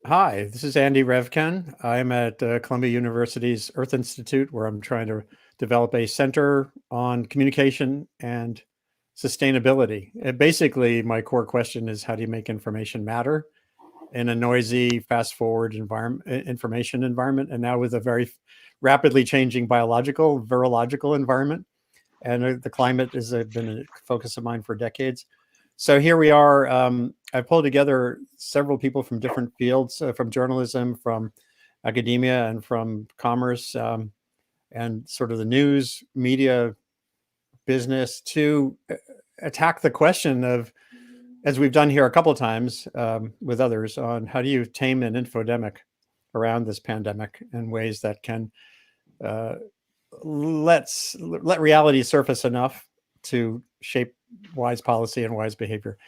Hi, this is Andy Revkin. I'm at Columbia University's Earth Institute, where I'm trying to develop a center on communication and sustainability. Basically, my core question is how do you make information matter in a noisy, fast-forward information environment, and now with a very rapidly changing biological, virological environment. And the climate has been a focus of mine for decades. So here we are. I pulled together several people from different fields, from journalism, from academia, and from commerce, and sort of the news, media, business, to attack the question of, as we've done here a couple of times with others, on how do you tame an infodemic around this pandemic in ways that can let reality surface enough to shape wise policy and wise behavior.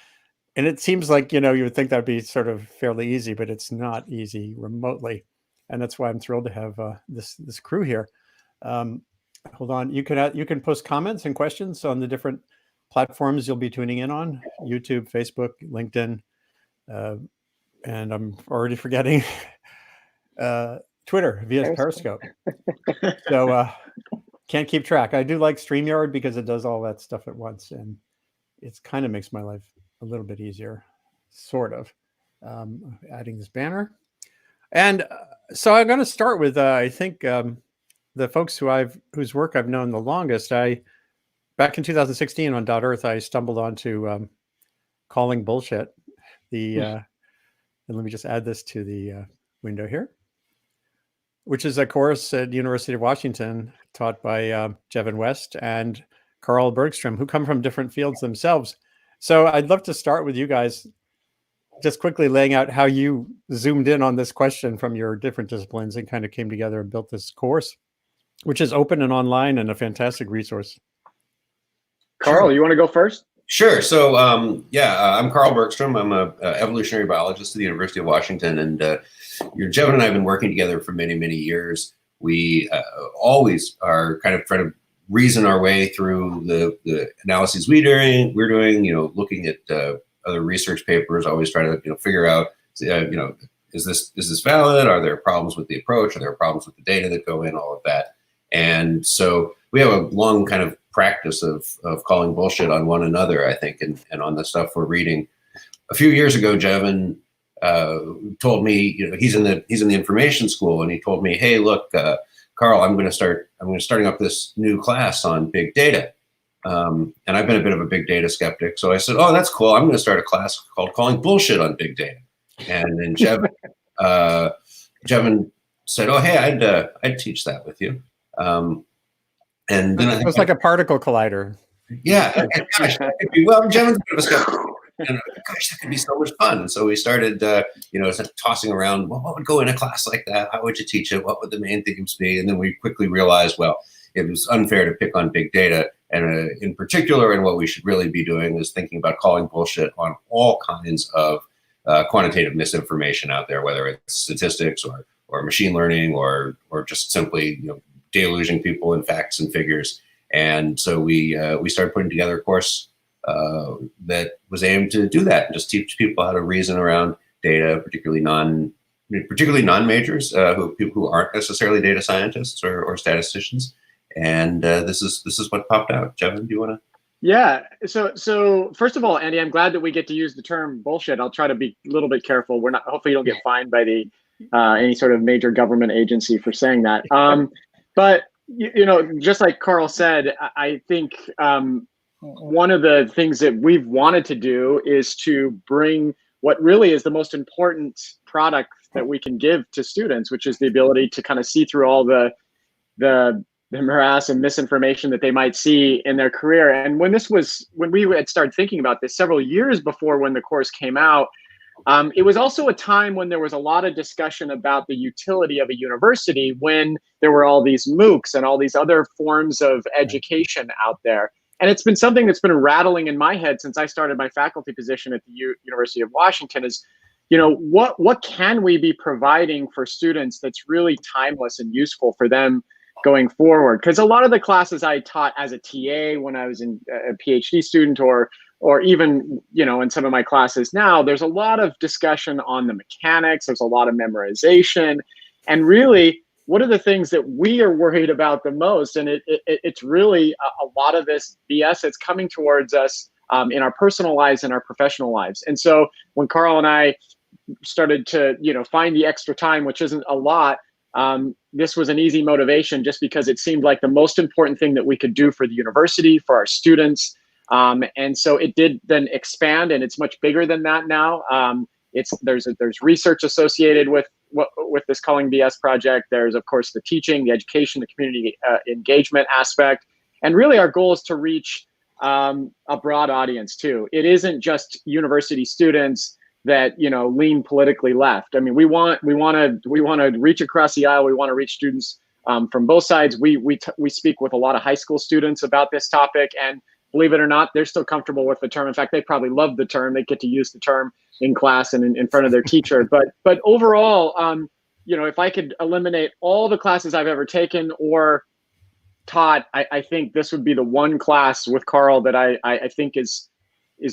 And it seems like, you would think that'd be sort of fairly easy, but it's not easy remotely. And that's why I'm thrilled to have this crew here. Hold on, you can post comments and questions on the different platforms you'll be tuning in on: YouTube, Facebook, LinkedIn, and I'm already forgetting Twitter via Periscope. So can't keep track. I do like StreamYard because it does all that stuff at once, and it kind of makes my life a little bit easier, sort of. Adding this banner. And so I'm going to start with, I think, the folks whose work I've known the longest. Back in 2016 on .earth, I stumbled onto Calling Bullshit. And let me just add this to the window here, which is a course at University of Washington taught by Jevin West and Carl Bergstrom, who come from different fields themselves. So I'd love to start with you guys just quickly laying out how you zoomed in on this question from your different disciplines and kind of came together and built this course, which is open and online and a fantastic resource. Carl, you want to go first? Sure. So, I'm Carl Bergstrom. I'm an evolutionary biologist at the University of Washington, and Jevin and I have been working together for many, many years. We always are kind of trying to reason our way through the analyses we're doing, looking at other research papers, always trying to figure out, is this valid? Are there problems with the approach? Are there problems with the data that go in? All of that. And so we have a long kind of practice of calling bullshit on one another, I think, and on the stuff we're reading. A few years ago, Jevin told me, he's in the information school, and he told me, hey, look, Carl, I'm starting up this new class on big data. And I've been a bit of a big data skeptic. So I said, oh, that's cool. I'm going to start a class called Calling Bullshit on Big Data. And then Jevin said, oh, hey, I'd teach that with you. And then it was like a particle collider. Yeah. Gosh, well, Jevin's a bit of a skeptic. And gosh, that could be so much fun. And so we started, tossing around, well, what would go in a class like that? How would you teach it? What would the main themes be? And then we quickly realized, well, it was unfair to pick on big data. And in particular, and what we should really be doing is thinking about calling bullshit on all kinds of quantitative misinformation out there, whether it's statistics or machine learning or just simply deluging people in facts and figures. And so we started putting together a course that was aimed to do that and just teach people how to reason around data, particularly non-majors who aren't necessarily data scientists or statisticians. And this is what popped out. Jevin, do you want to? Yeah. So first of all, Andy, I'm glad that we get to use the term bullshit. I'll try to be a little bit careful. Hopefully you don't get fined by the any sort of major government agency for saying that. But just like Carl said, I think one of the things that we've wanted to do is to bring what really is the most important product that we can give to students, which is the ability to kind of see through all the morass and misinformation that they might see in their career. And when we had started thinking about this several years before when the course came out, it was also a time when there was a lot of discussion about the utility of a university when there were all these MOOCs and all these other forms of education out there. And it's been something that's been rattling in my head since I started my faculty position at the University of Washington is, what can we be providing for students that's really timeless and useful for them going forward? Because a lot of the classes I taught as a TA when I was a PhD student or or even, in some of my classes now, there's a lot of discussion on the mechanics. There's a lot of memorization. And really, what are the things that we are worried about the most? And it's really a lot of this BS that's coming towards us in our personal lives and our professional lives. And so when Carl and I started to, find the extra time, which isn't a lot, this was an easy motivation just because it seemed like the most important thing that we could do for the university, for our students. And so it did then expand, and it's much bigger than that now. There's research associated with this Calling BS project. There's, of course, the teaching, the education, the community engagement aspect. And really our goal is to reach a broad audience too. It isn't just university students that lean politically left. I mean, we want to reach across the aisle. We want to reach students from both sides. We speak with a lot of high school students about this topic, and believe it or not, they're still comfortable with the term. In fact, they probably love the term. They get to use the term in class and in front of their teacher. But overall, if I could eliminate all the classes I've ever taken or taught, I think this would be the one class with Carl that I think is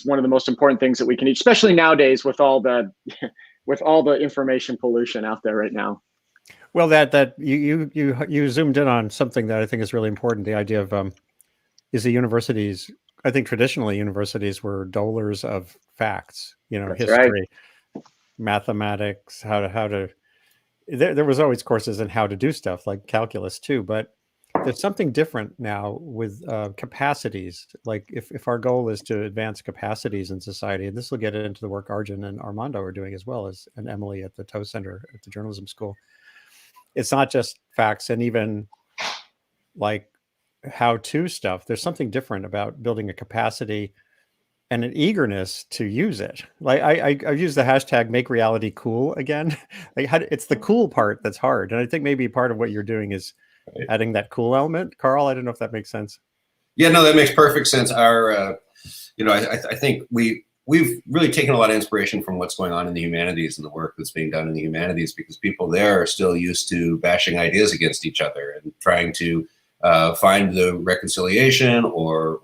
one of the most important things that we can teach, especially nowadays with all the information pollution out there right now. Well, that you zoomed in on something that I think is really important. The idea of is the universities. I think traditionally universities were dolers of facts. That's history, right. Mathematics, how to. There was always courses in how to do stuff like calculus too, but there's something different now with capacities. Like if our goal is to advance capacities in society, and this will get into the work Arjun and Armando are doing as well as and Emily at the Toe Center at the journalism school. It's not just facts and even like how-to stuff. There's something different about building a capacity and an eagerness to use it. Like I use the hashtag make reality cool again. It's the cool part that's hard. And I think maybe part of what you're doing is adding that cool element. Carl, I don't know if that makes sense. Yeah, no, that makes perfect sense. I think we've really taken a lot of inspiration from what's going on in the humanities and the work that's being done in the humanities, because people there are still used to bashing ideas against each other and trying to find the reconciliation or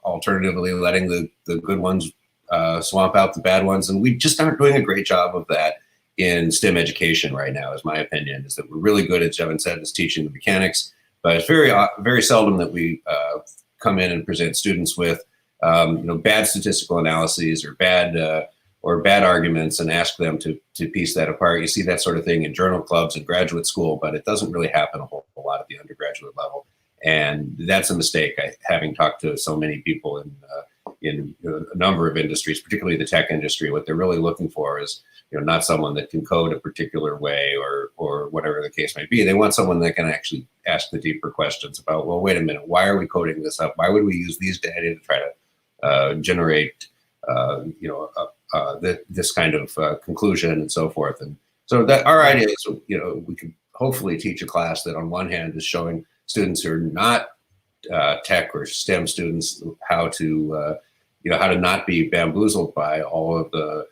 alternatively letting the good ones swamp out the bad ones. And we just aren't doing a great job of that in STEM education right now, is my opinion. Is that we're really good, as Jevin said, is teaching the mechanics, but it's very seldom that we come in and present students with bad statistical analyses or bad arguments and ask them to piece that apart. You see that sort of thing in journal clubs and graduate school, but it doesn't really happen a whole lot at the undergraduate level. And that's a mistake. Having talked to so many people in a number of industries, particularly the tech industry, what they're really looking for is not someone that can code a particular way or whatever the case may be. They want someone that can actually ask the deeper questions about, well, wait a minute, why are we coding this up? Why would we use these data to try to generate this kind of conclusion and so forth? And so that our idea is, we can hopefully teach a class that on one hand is showing students who are not tech or STEM students how to not be bamboozled by all of the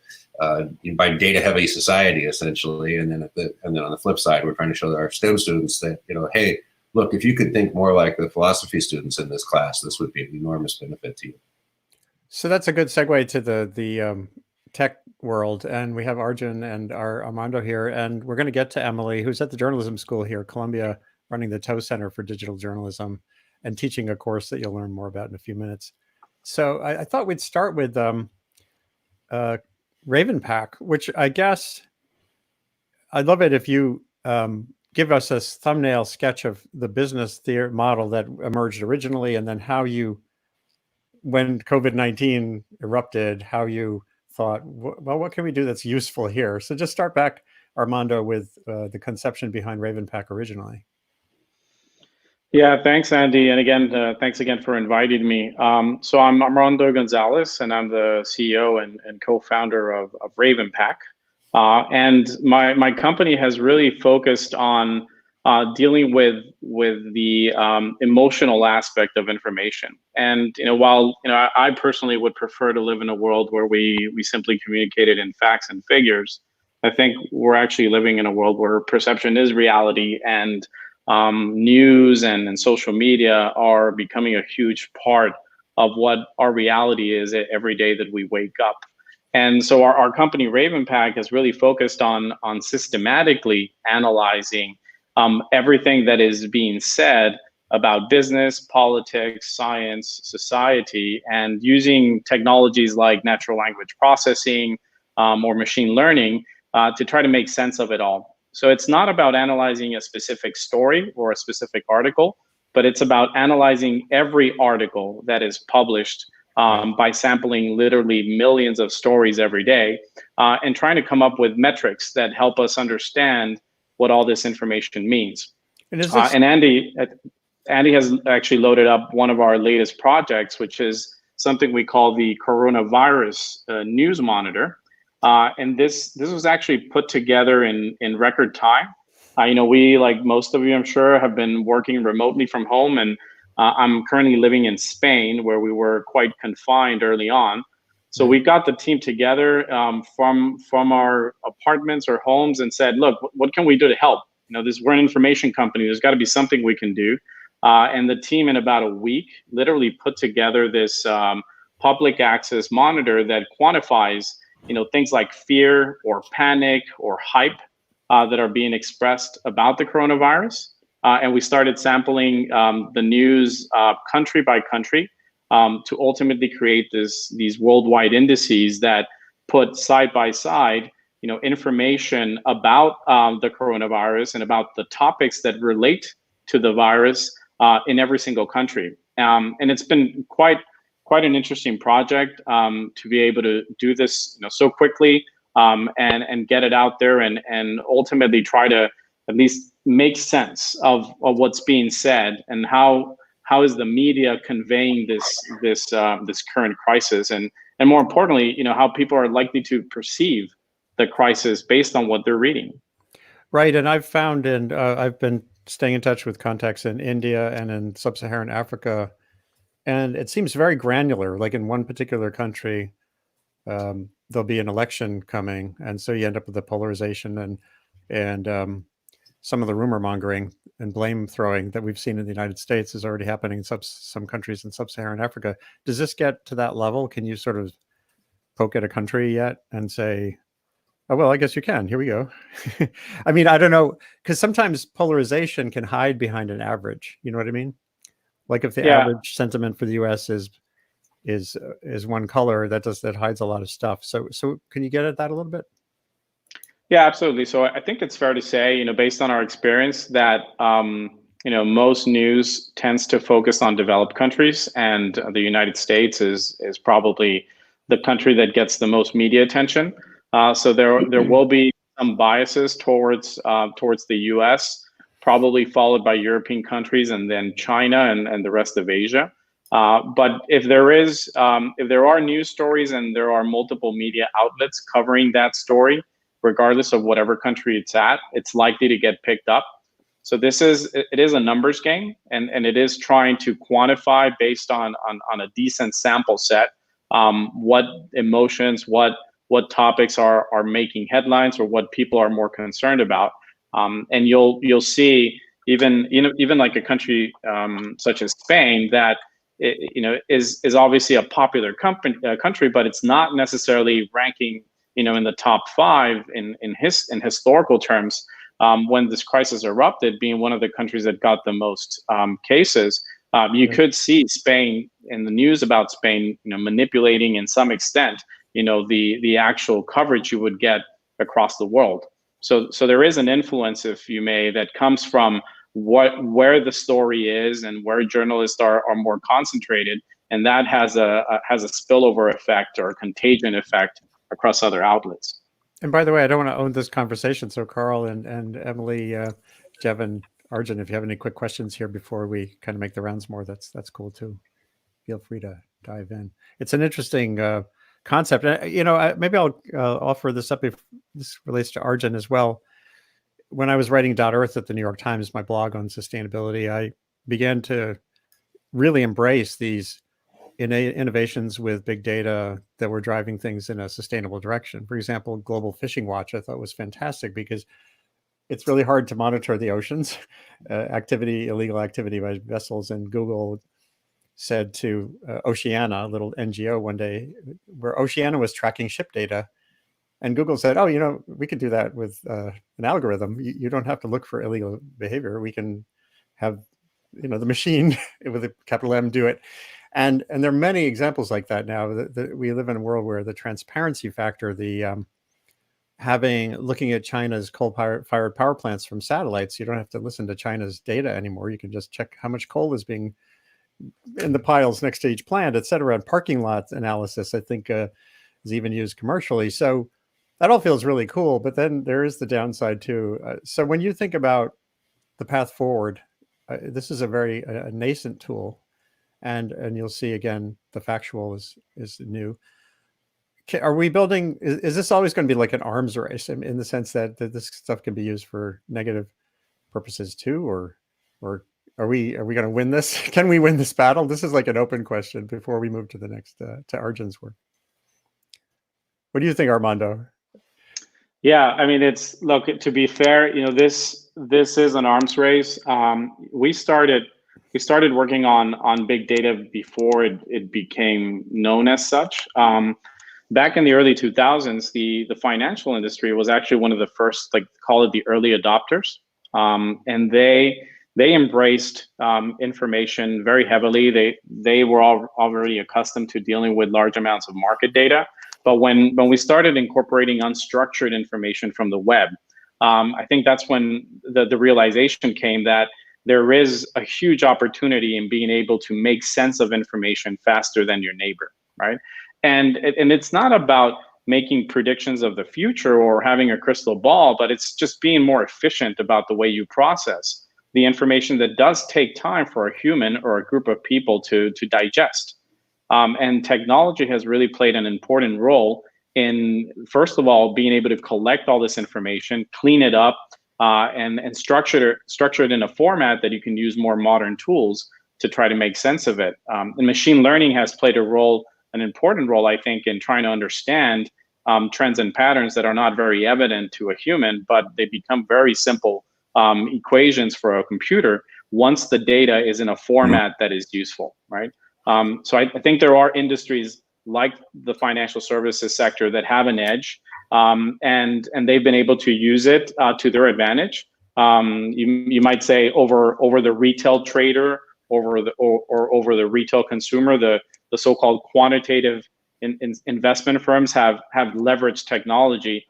by data heavy society essentially, and then on the flip side, we're trying to show our STEM students that hey, look, if you could think more like the philosophy students in this class, this would be an enormous benefit to you. So that's a good segue to the tech world, and we have Arjun and our Armando here, and we're going to get to Emily, who's at the journalism school here, Columbia, running the Toe Center for Digital Journalism and teaching a course that you'll learn more about in a few minutes. So I thought we'd start with Ravenpack, which I guess I'd love it if you give us a thumbnail sketch of the business model that emerged originally, and then how you, when COVID-19 erupted, how you thought, well, what can we do that's useful here? So just start back, Armando, with the conception behind Ravenpack originally. Yeah, thanks, Andy. And again, thanks again for inviting me. So I'm Armando Gonzalez, and I'm the CEO and co-founder of Ravenpack. And my company has really focused on dealing with the emotional aspect of information. And while I personally would prefer to live in a world where we simply communicated in facts and figures, I think we're actually living in a world where perception is reality, and news and social media are becoming a huge part of what our reality is every day that we wake up. And so our company Ravenpack has really focused on systematically analyzing everything that is being said about business, politics, science, society, and using technologies like natural language processing or machine learning to try to make sense of it all. So it's not about analyzing a specific story or a specific article, but it's about analyzing every article that is published by sampling literally millions of stories every day and trying to come up with metrics that help us understand what all this information means. And Andy has actually loaded up one of our latest projects, which is something we call the Coronavirus News Monitor. And this was actually put together in record time. We, like most of you, I'm sure, have been working remotely from home, and I'm currently living in Spain, where we were quite confined early on. So we got the team together from our apartments or homes and said, look, what can we do to help? We're an information company. There's got to be something we can do. And the team, in about a week, literally put together this public access monitor that quantifies things like fear or panic or hype that are being expressed about the coronavirus. And we started sampling the news country by country to ultimately create these worldwide indices that put side by side information about the coronavirus and about the topics that relate to the virus in every single country. And it's been quite an interesting project to be able to do this so quickly and get it out there and ultimately try to at least make sense of what's being said and how is the media conveying this current crisis, and more importantly, how people are likely to perceive the crisis based on what they're reading. Right, and I've found, and I've been staying in touch with contacts in India and in sub-Saharan Africa, and it seems very granular. Like in one particular country, there'll be an election coming, and so you end up with the polarization and some of the rumor mongering and blame throwing that we've seen in the United States is already happening in some countries in sub-Saharan Africa. Does this get to that level? Can you sort of poke at a country yet and say, oh, well, I guess you can. Here we go. I mean, I don't know, because sometimes polarization can hide behind an average. You know what I mean? Like if the average sentiment for the U.S. is one color, that hides a lot of stuff. So can you get at that a little bit? Yeah, absolutely. So I think it's fair to say, based on our experience, that most news tends to focus on developed countries, and the United States is probably the country that gets the most media attention. So there will be some biases towards the U.S., probably followed by European countries and then China and the rest of Asia. But if there are news stories and there are multiple media outlets covering that story, regardless of whatever country it's at, it's likely to get picked up. So it is a numbers game, and it is trying to quantify based on a decent sample set what emotions, what topics are making headlines or what people are more concerned about. And you'll see even like a country such as Spain that is obviously a popular country, but it's not necessarily ranking in the top 5 in historical terms when this crisis erupted, being one of the countries that got the most cases. You could see Spain in the news about Spain, manipulating in some extent, the actual coverage you would get across the world. So there is an influence, if you may, that comes from where the story is and where journalists are more concentrated, and that has a spillover effect or a contagion effect across other outlets. And by the way, I don't want to own this conversation. So Carl and Emily, Jevin, Arjun, if you have any quick questions here before we kind of make the rounds more, that's cool too. Feel free to dive in. It's an interesting concept. Maybe I'll offer this up if this relates to Arjun as well. When I was writing .earth at the New York Times, my blog on sustainability, I began to really embrace these innovations with big data that were driving things in a sustainable direction. For example, Global Fishing Watch I thought was fantastic because it's really hard to monitor the oceans, illegal activity by vessels, and Google said to Oceana, a little NGO one day, where Oceana was tracking ship data. And Google said, oh, we could do that with an algorithm. You don't have to look for illegal behavior. We can have, the machine with a capital M do it. And there are many examples like that now. That we live in a world where the transparency factor, looking at China's coal-fired power plants from satellites, you don't have to listen to China's data anymore. You can just check how much coal is being in the piles next to each plant, et cetera. And parking lot analysis, I think, is even used commercially. So that all feels really cool, but then there is the downside too. So when you think about the path forward, this is a very nascent tool, and you'll see again the factual is new. Are we building? Is this always going to be like an arms race in the sense that this stuff can be used for negative purposes too, or are we going to win this? Can we win this battle? This is like an open question before we move to the next to Arjun's work. What do you think, Armando? Yeah, I mean, look, to be fair, this is an arms race. We started working on big data before it became known as such. Back in the early 2000s, the financial industry was actually one of the first, call it the early adopters, and they embraced information very heavily. They were already accustomed to dealing with large amounts of market data. But when we started incorporating unstructured information from the web, I think that's when the realization came that there is a huge opportunity in being able to make sense of information faster than your neighbor, right? And it's not about making predictions of the future or having a crystal ball, but it's just being more efficient about the way you process the information that does take time for a human or a group of people to digest. And technology has really played an important role in, first of all, being able to collect all this information, clean it up, and structure it in a format that you can use more modern tools to try to make sense of it. And machine learning has played an important role, I think, in trying to understand trends and patterns that are not very evident to a human, but they become very simple equations for a computer once the data is in a format that is useful, right? So I think there are industries like the financial services sector that have an edge, and they've been able to use it to their advantage. You might say over the retail trader, over the retail consumer, the so-called quantitative investment firms have leveraged technology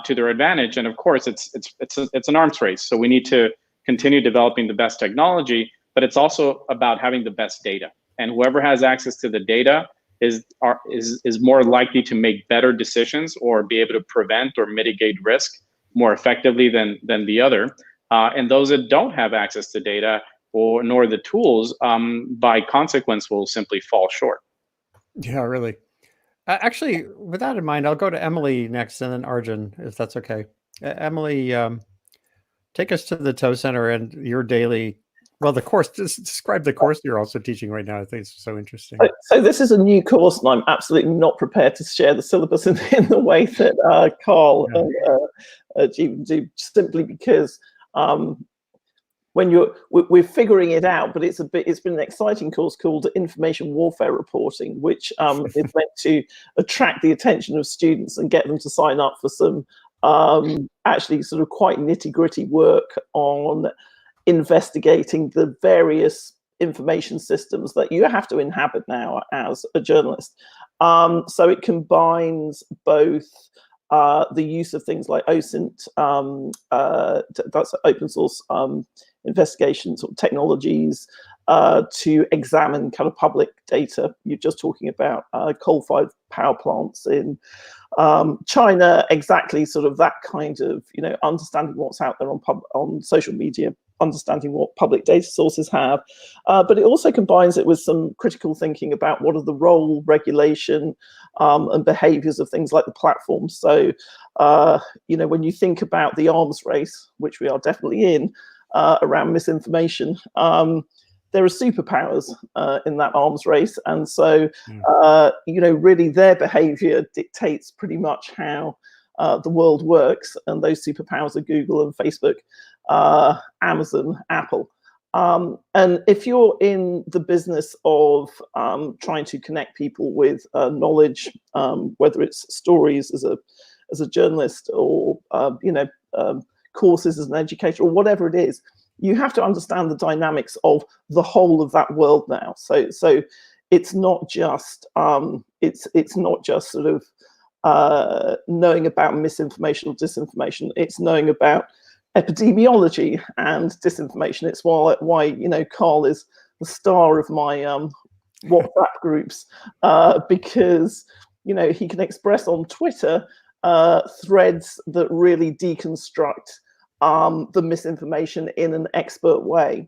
to their advantage. And of course, it's an arms race. So we need to continue developing the best technology, but it's also about having the best data. And whoever has access to the data is more likely to make better decisions or be able to prevent or mitigate risk more effectively than the other. And those that don't have access to data nor the tools, by consequence, will simply fall short. Yeah, really. Actually, with that in mind, I'll go to Emily next and then Arjun, if that's okay. Emily, take us to the Tow Center and your daily. Well, the course, describe the course you're also teaching right now. I think it's so interesting. So this is a new course, and I'm absolutely not prepared to share the syllabus in the way that Carl and Jevin do, simply because we're figuring it out. But it's been an exciting course called Information Warfare Reporting, which is meant to attract the attention of students and get them to sign up for some actually sort of quite nitty-gritty work on investigating the various information systems that you have to inhabit now as a journalist. So it combines both the use of things like OSINT, that's open source investigations or technologies, to examine kind of public data. You're just talking about coal-fired power plants in China, exactly sort of that kind of, understanding what's out there on social media, understanding what public data sources have, but it also combines it with some critical thinking about what are the role, regulation, and behaviors of things like the platforms. So, when you think about the arms race, which we are definitely in, around misinformation, there are superpowers in that arms race. And so, really their behavior dictates pretty much how the world works. And those superpowers are Google and Facebook, Amazon, Apple. And if you're in the business of trying to connect people with knowledge, whether it's stories as a journalist or courses as an educator or whatever it is, you have to understand the dynamics of the whole of that world now. So it's not just it's not just sort of knowing about misinformation or disinformation. It's knowing about epidemiology and disinformation. It's why Carl is the star of my WhatsApp groups, because he can express on Twitter threads that really deconstruct the misinformation in an expert way.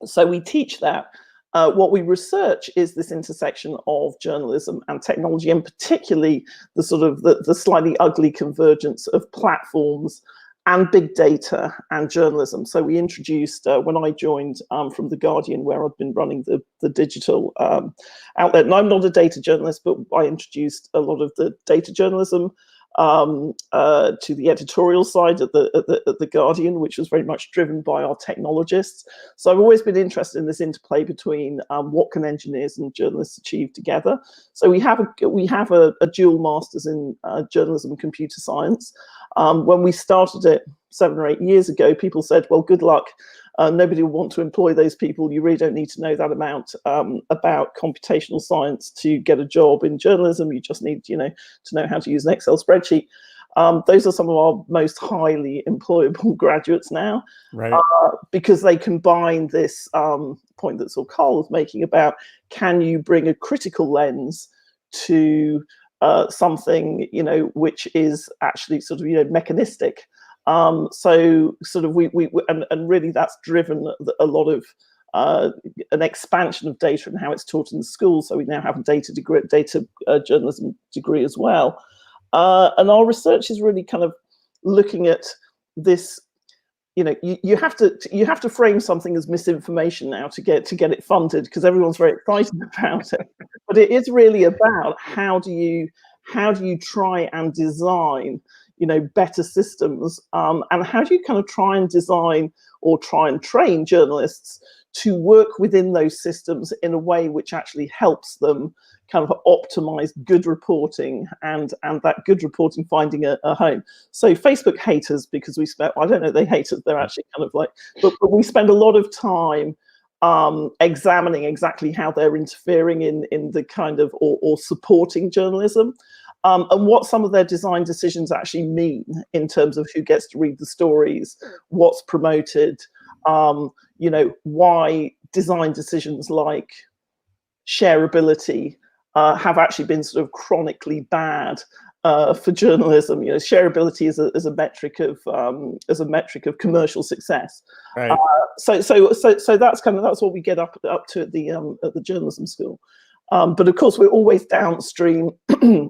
So we teach that. What we research is this intersection of journalism and technology, and particularly the sort of the slightly ugly convergence of platforms and big data and journalism. So we introduced, when I joined from The Guardian, where I've been running the digital outlet, and I'm not a data journalist, but I introduced a lot of the data journalism to the editorial side at the Guardian, which was very much driven by our technologists. So I've always been interested in this interplay between what can engineers and journalists achieve together. So we have a dual masters in journalism and computer science. When we started it 7 or 8 years ago, people said, well, good luck. Nobody will want to employ those people. You really don't need to know that amount about computational science to get a job in journalism. You just need, to know how to use an Excel spreadsheet. Those are some of our most highly employable graduates now, right? Because they combine this point that Carl was making about, can you bring a critical lens to something, which is actually sort of, mechanistic. So sort of we and really that's driven a lot of an expansion of data and how it's taught in the schools. So we now have a data journalism degree as well. And our research is really kind of looking at this. You have to frame something as misinformation now to get it funded, because everyone's very excited about it. But it is really about how do you try and design better systems, and how do you kind of try and design or try and train journalists to work within those systems in a way which actually helps them kind of optimize good reporting and that good reporting finding a home. So Facebook hate us because I don't know, they hate us, they're actually kind of like, but we spend a lot of time examining exactly how they're interfering in the kind of or supporting journalism. And what some of their design decisions actually mean in terms of who gets to read the stories, what's promoted, why design decisions like shareability have actually been sort of chronically bad for journalism. Shareability is a metric of commercial success. Right. So that's what we get up to at the journalism school. But of course, we're always downstream.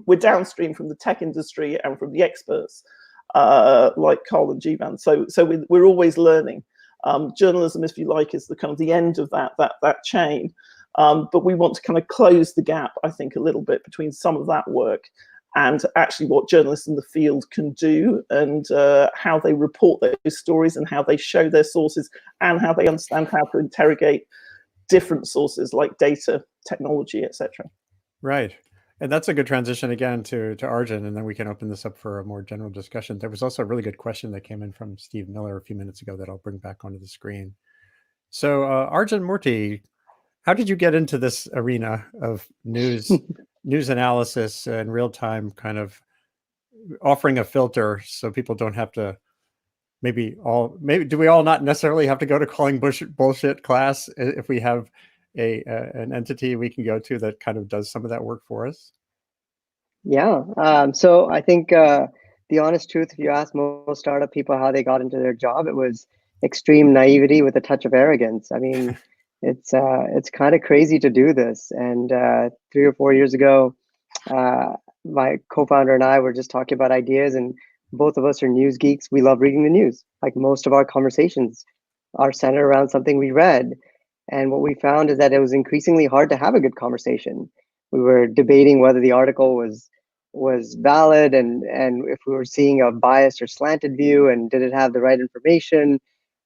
We're downstream from the tech industry and from the experts like Carl and Jevin. So we're always learning. Journalism, if you like, is the kind of the end of that chain. But we want to kind of close the gap, I think, a little bit between some of that work and actually what journalists in the field can do, and how they report those stories and how they show their sources and how they understand how to interrogate different sources like data, technology, etc. Right. And that's a good transition again to Arjun, and then we can open this up for a more general discussion. There was also a really good question that came in from Steve Miller a few minutes ago that I'll bring back onto the screen. So Arjun Moorthy, how did you get into this arena of news analysis and real-time kind of offering a filter so people don't have to maybe do we all not necessarily have to go to calling bullshit class if we have an entity we can go to that kind of does some of that work for us? Yeah. So I think the honest truth, if you ask most startup people how they got into their job, it was extreme naivety with a touch of arrogance. I mean, it's kind of crazy to do this. And 3 or 4 years ago, my co-founder and I were just talking about ideas, and both of us are news geeks. We love reading the news. Like, most of our conversations are centered around something we read. And what we found is that it was increasingly hard to have a good conversation. We were debating whether the article was valid, and if we were seeing a biased or slanted view, and did it have the right information.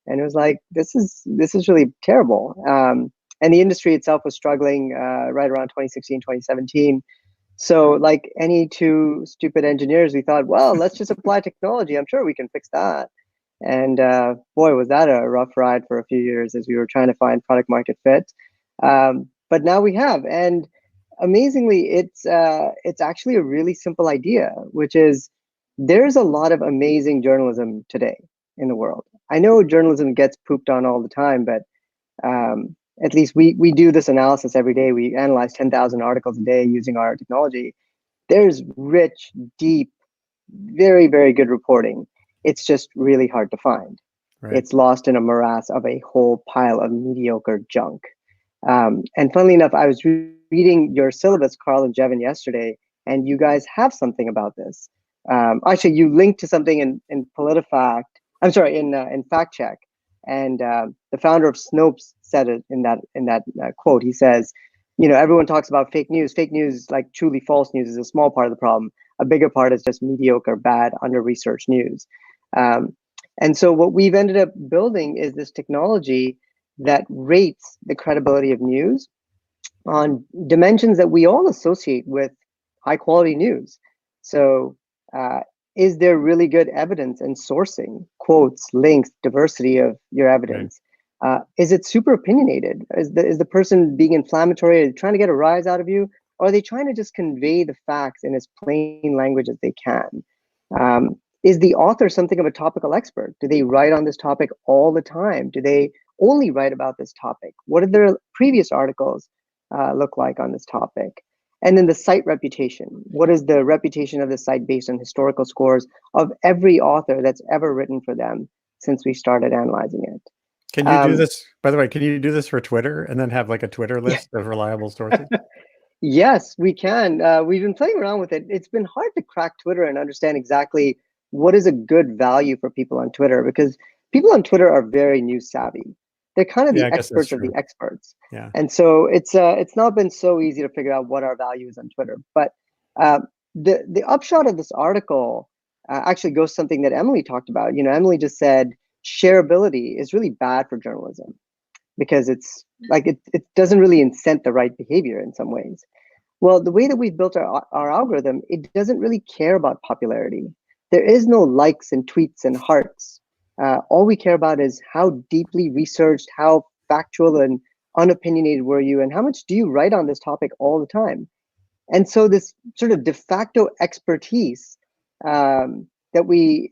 And it was like, this is really terrible. And the industry itself was struggling right around 2016, 2017. So like any two stupid engineers, we thought, well, let's just apply technology. I'm sure we can fix that. And boy, was that a rough ride for a few years as we were trying to find product market fit. But now we have, and amazingly, it's actually a really simple idea, which is there's a lot of amazing journalism today in the world. I know journalism gets pooped on all the time, but at least we do this analysis every day. We analyze 10,000 articles a day using our technology. There's rich, deep, very, very good reporting. It's just really hard to find. Right. It's lost in a morass of a whole pile of mediocre junk. And funnily enough, I was reading your syllabus, Carl and Jevin, yesterday, and you guys have something about this. Actually, you linked to something in PolitiFact. I'm sorry, in Fact Check, and the founder of Snopes said it in that quote. He says, everyone talks about fake news. Fake news, like truly false news, is a small part of the problem. A bigger part is just mediocre, bad, under-researched news. And so what we've ended up building is this technology that rates the credibility of news on dimensions that we all associate with high-quality news. So is there really good evidence and sourcing, quotes, links, diversity of your evidence? Right. Is it super opinionated? Is the person being inflammatory? Are they trying to get a rise out of you? Or are they trying to just convey the facts in as plain language as they can? Is the author something of a topical expert? Do they write on this topic all the time? Do they only write about this topic? What did their previous articles look like on this topic? And then the site reputation. What is the reputation of the site based on historical scores of every author that's ever written for them since we started analyzing it? Can you do this, by the way, can you do this for Twitter and then have like a Twitter list of reliable sources? Yes, we can. We've been playing around with it. It's been hard to crack Twitter and understand exactly what is a good value for people on Twitter, because people on Twitter are very news savvy. They're kind of the experts of the experts. Yeah. And so it's not been so easy to figure out what our value is on Twitter. But the upshot of this article actually goes to something that Emily talked about. Emily just said shareability is really bad for journalism because it's like it doesn't really incent the right behavior in some ways. Well, the way that we've built our algorithm, it doesn't really care about popularity. There is no likes and tweets and hearts. All we care about is how deeply researched, how factual and unopinionated were you, and how much do you write on this topic all the time? And so this sort of de facto expertise that we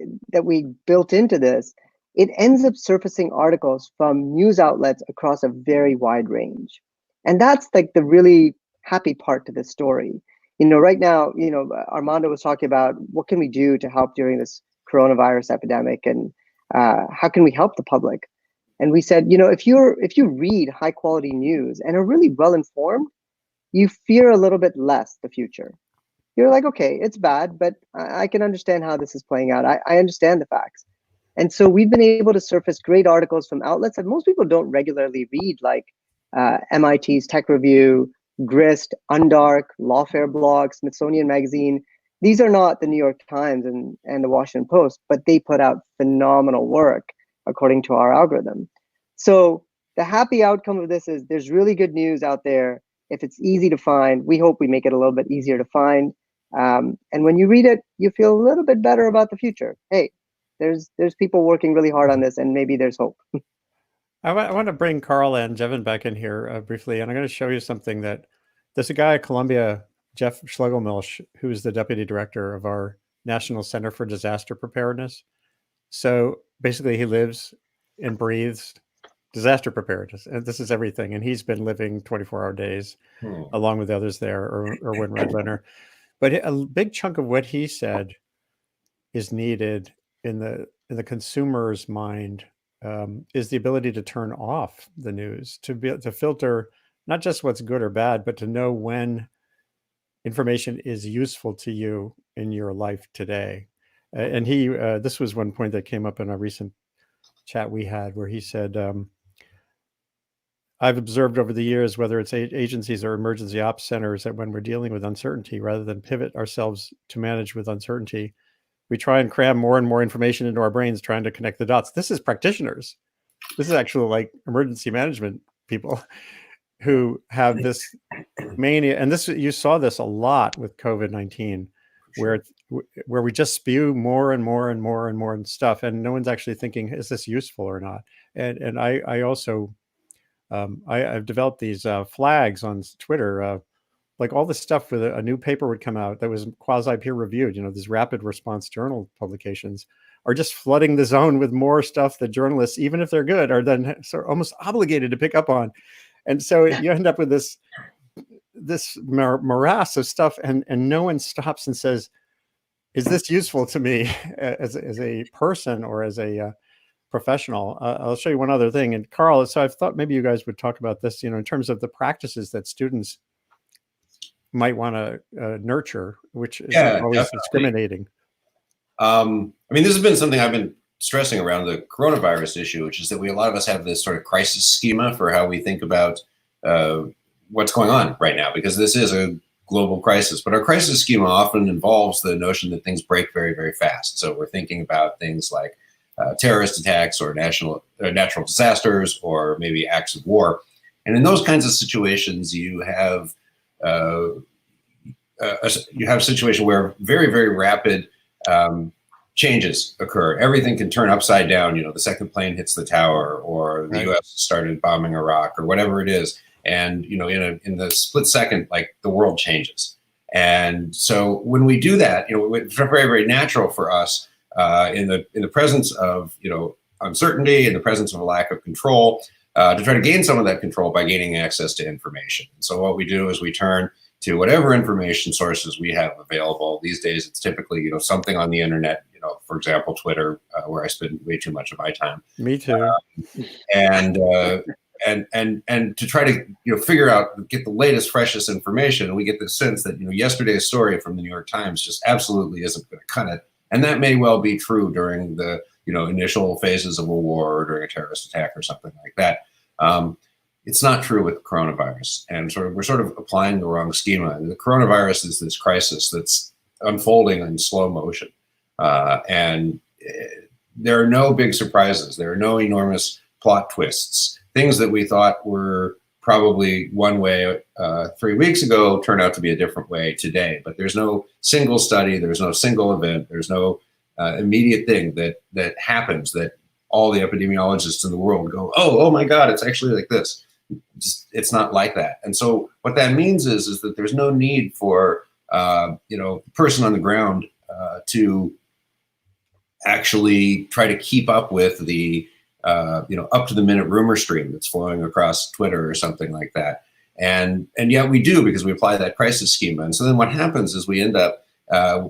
built into this, it ends up surfacing articles from news outlets across a very wide range. And that's like the really happy part to this story. Right now, Armando was talking about what can we do to help during this coronavirus epidemic, and how can we help the public? And we said, if you read high quality news and are really well informed, you fear a little bit less the future. You're like, okay, it's bad, but I can understand how this is playing out. I understand the facts. And so we've been able to surface great articles from outlets that most people don't regularly read, like MIT's Tech Review, Grist, Undark, Lawfare Blog, Smithsonian Magazine. These are not the New York Times and the Washington Post, but they put out phenomenal work according to our algorithm. So the happy outcome of this is there's really good news out there. If it's easy to find, we hope we make it a little bit easier to find. And when you read it, you feel a little bit better about the future. Hey, there's people working really hard on this, and maybe there's hope. I want to bring Carl and Jevin back in here briefly, and I'm going to show you something that there's a guy at Columbia, Jeff Schlegelmilch, who is the deputy director of our National Center for Disaster Preparedness. So basically he lives and breathes disaster preparedness, and this is everything. And he's been living 24-hour days along with others there, Erwin Redlener. But a big chunk of what he said is needed in the consumer's mind is the ability to turn off the news, to be able to filter not just what's good or bad, but to know when information is useful to you in your life today. And he, this was one point that came up in a recent chat we had, where he said, I've observed over the years, whether it's agencies or emergency ops centers, that when we're dealing with uncertainty, rather than pivot ourselves to manage with uncertainty, we try and cram more and more information into our brains, trying to connect the dots. This is practitioners this is actually like emergency management people who have this mania, and this you saw this a lot with COVID-19, where we just spew more and more and more and more and stuff, and no one's actually thinking, is this useful or not? And I also I've developed these flags on Twitter, like all this stuff with a new paper would come out that was quasi peer reviewed. You know, these rapid response journal publications are just flooding the zone with more stuff that journalists, even if they're good, are then sort of almost obligated to pick up on. And so you end up with this morass of stuff, and no one stops and says, is this useful to me as a person or as a professional? I'll show you one other thing. And Carl, so I've thought maybe you guys would talk about this, you know, in terms of the practices that students might want to nurture, which is always definitely discriminating. I mean, this has been something I've been stressing around the coronavirus issue, which is that a lot of us have this sort of crisis schema for how we think about what's going on right now, because this is a global crisis. But our crisis schema often involves the notion that things break very, very fast. So we're thinking about things like terrorist attacks or natural disasters or maybe acts of war. And in those kinds of situations, you have a situation where very, very rapid changes occur. Everything can turn upside down. You know, the second plane hits the tower, or the U.S. started bombing Iraq, or whatever it is. And you know, in the split second, like the world changes. And so when we do that, you know, it's very, very natural for us in the presence of, you know, uncertainty, in the presence of a lack of control, to try to gain some of that control by gaining access to information. And so what we do is we turn to whatever information sources we have available. These days, it's typically, you know, something on the internet, you know, for example, Twitter, where I spend way too much of my time. Me too. And to try to, you know, figure out, get the latest, freshest information. And we get the sense that, you know, yesterday's story from the New York Times just absolutely isn't going to cut it. And that may well be true during the, you know, initial phases of a war or during a terrorist attack or something like that. It's not true with coronavirus, and we're sort of applying the wrong schema. And the coronavirus is this crisis that's unfolding in slow motion, and there are no big surprises. There are no enormous plot twists. Things that we thought were probably one way 3 weeks ago turn out to be a different way today. But there's no single study, there's no single event, there's no immediate thing that happens that all the epidemiologists in the world go, oh my God, it's actually like this. It's not like that. And so what that means is that there's no need for you know, the person on the ground to actually try to keep up with the you know, up to the minute rumor stream that's flowing across Twitter or something like that. And yet we do, because we apply that crisis schema. And so then what happens is we end up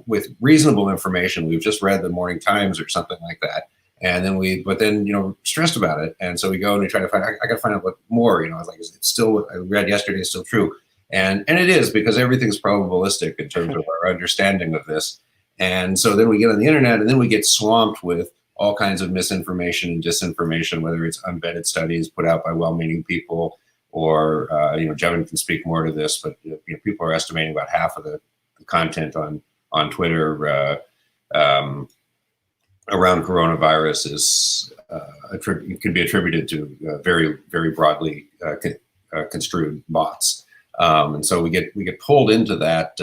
with reasonable information. We've just read the Morning Times or something like that. And then but then, you know, stressed about it. And so we go and we try to find, I got to find out what more, you know, I was like, is it still what I read yesterday is still true? And it is, because everything's probabilistic in terms of our understanding of this. And so then we get on the internet, and then we get swamped with all kinds of misinformation and disinformation, whether it's unvetted studies put out by well-meaning people, or, you know, Jevin can speak more to this, but you know, people are estimating about half of the content on Twitter around coronavirus is can be attributed to very, very broadly construed bots, and so we get pulled into that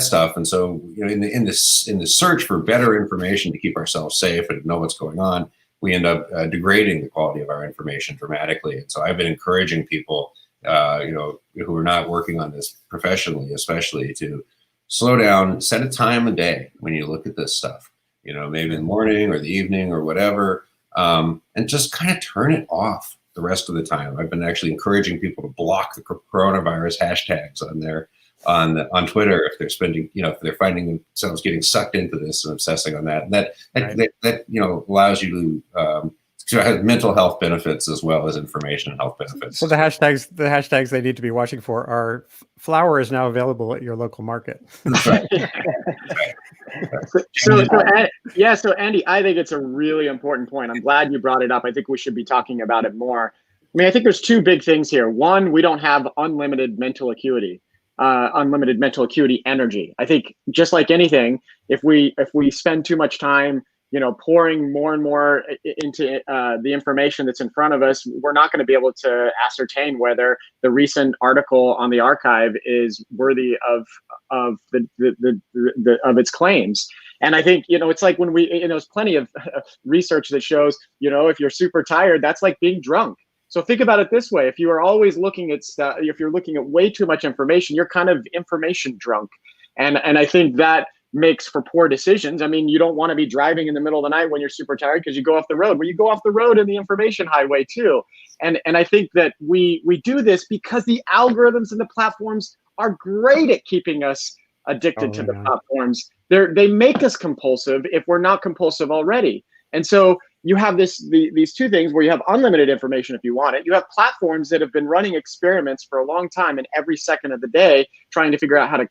stuff. And so, you know, in the search for better information to keep ourselves safe and know what's going on, we end up degrading the quality of our information dramatically. And so I've been encouraging people, you know, who are not working on this professionally, especially, to slow down, set a time of day when you look at this stuff. You know, maybe in the morning or the evening or whatever, and just kind of turn it off the rest of the time. I've been actually encouraging people to block the coronavirus hashtags on Twitter if they're spending, you know, if they're finding themselves getting sucked into this and obsessing on that. And that you know, allows you to have mental health benefits as well as information health benefits. So the hashtags they need to be watching for are flour is now available at your local market. That's right. So Andy, I think it's a really important point. I'm glad you brought it up. I think we should be talking about it more. I mean, I think there's two big things here. One, we don't have unlimited mental acuity energy. I think just like anything, if we spend too much time, pouring more and more into the information that's in front of us, we're not going to be able to ascertain whether the recent article on the archive is worthy of its claims. And I think, it's like when there's plenty of research that shows, if you're super tired, that's like being drunk. So think about it this way: if you are always looking at stuff, if you're looking at way too much information, you're kind of information drunk. And I think that makes for poor decisions. I mean, you don't want to be driving in the middle of the night when you're super tired because you go off the road. Well, you go off the road in the information highway too. And I think that we do this because the algorithms and the platforms are great at keeping us addicted to the platforms. They make us compulsive if we're not compulsive already. And so you have these two things where you have unlimited information if you want it. You have platforms that have been running experiments for a long time, and every second of the day trying to figure out how to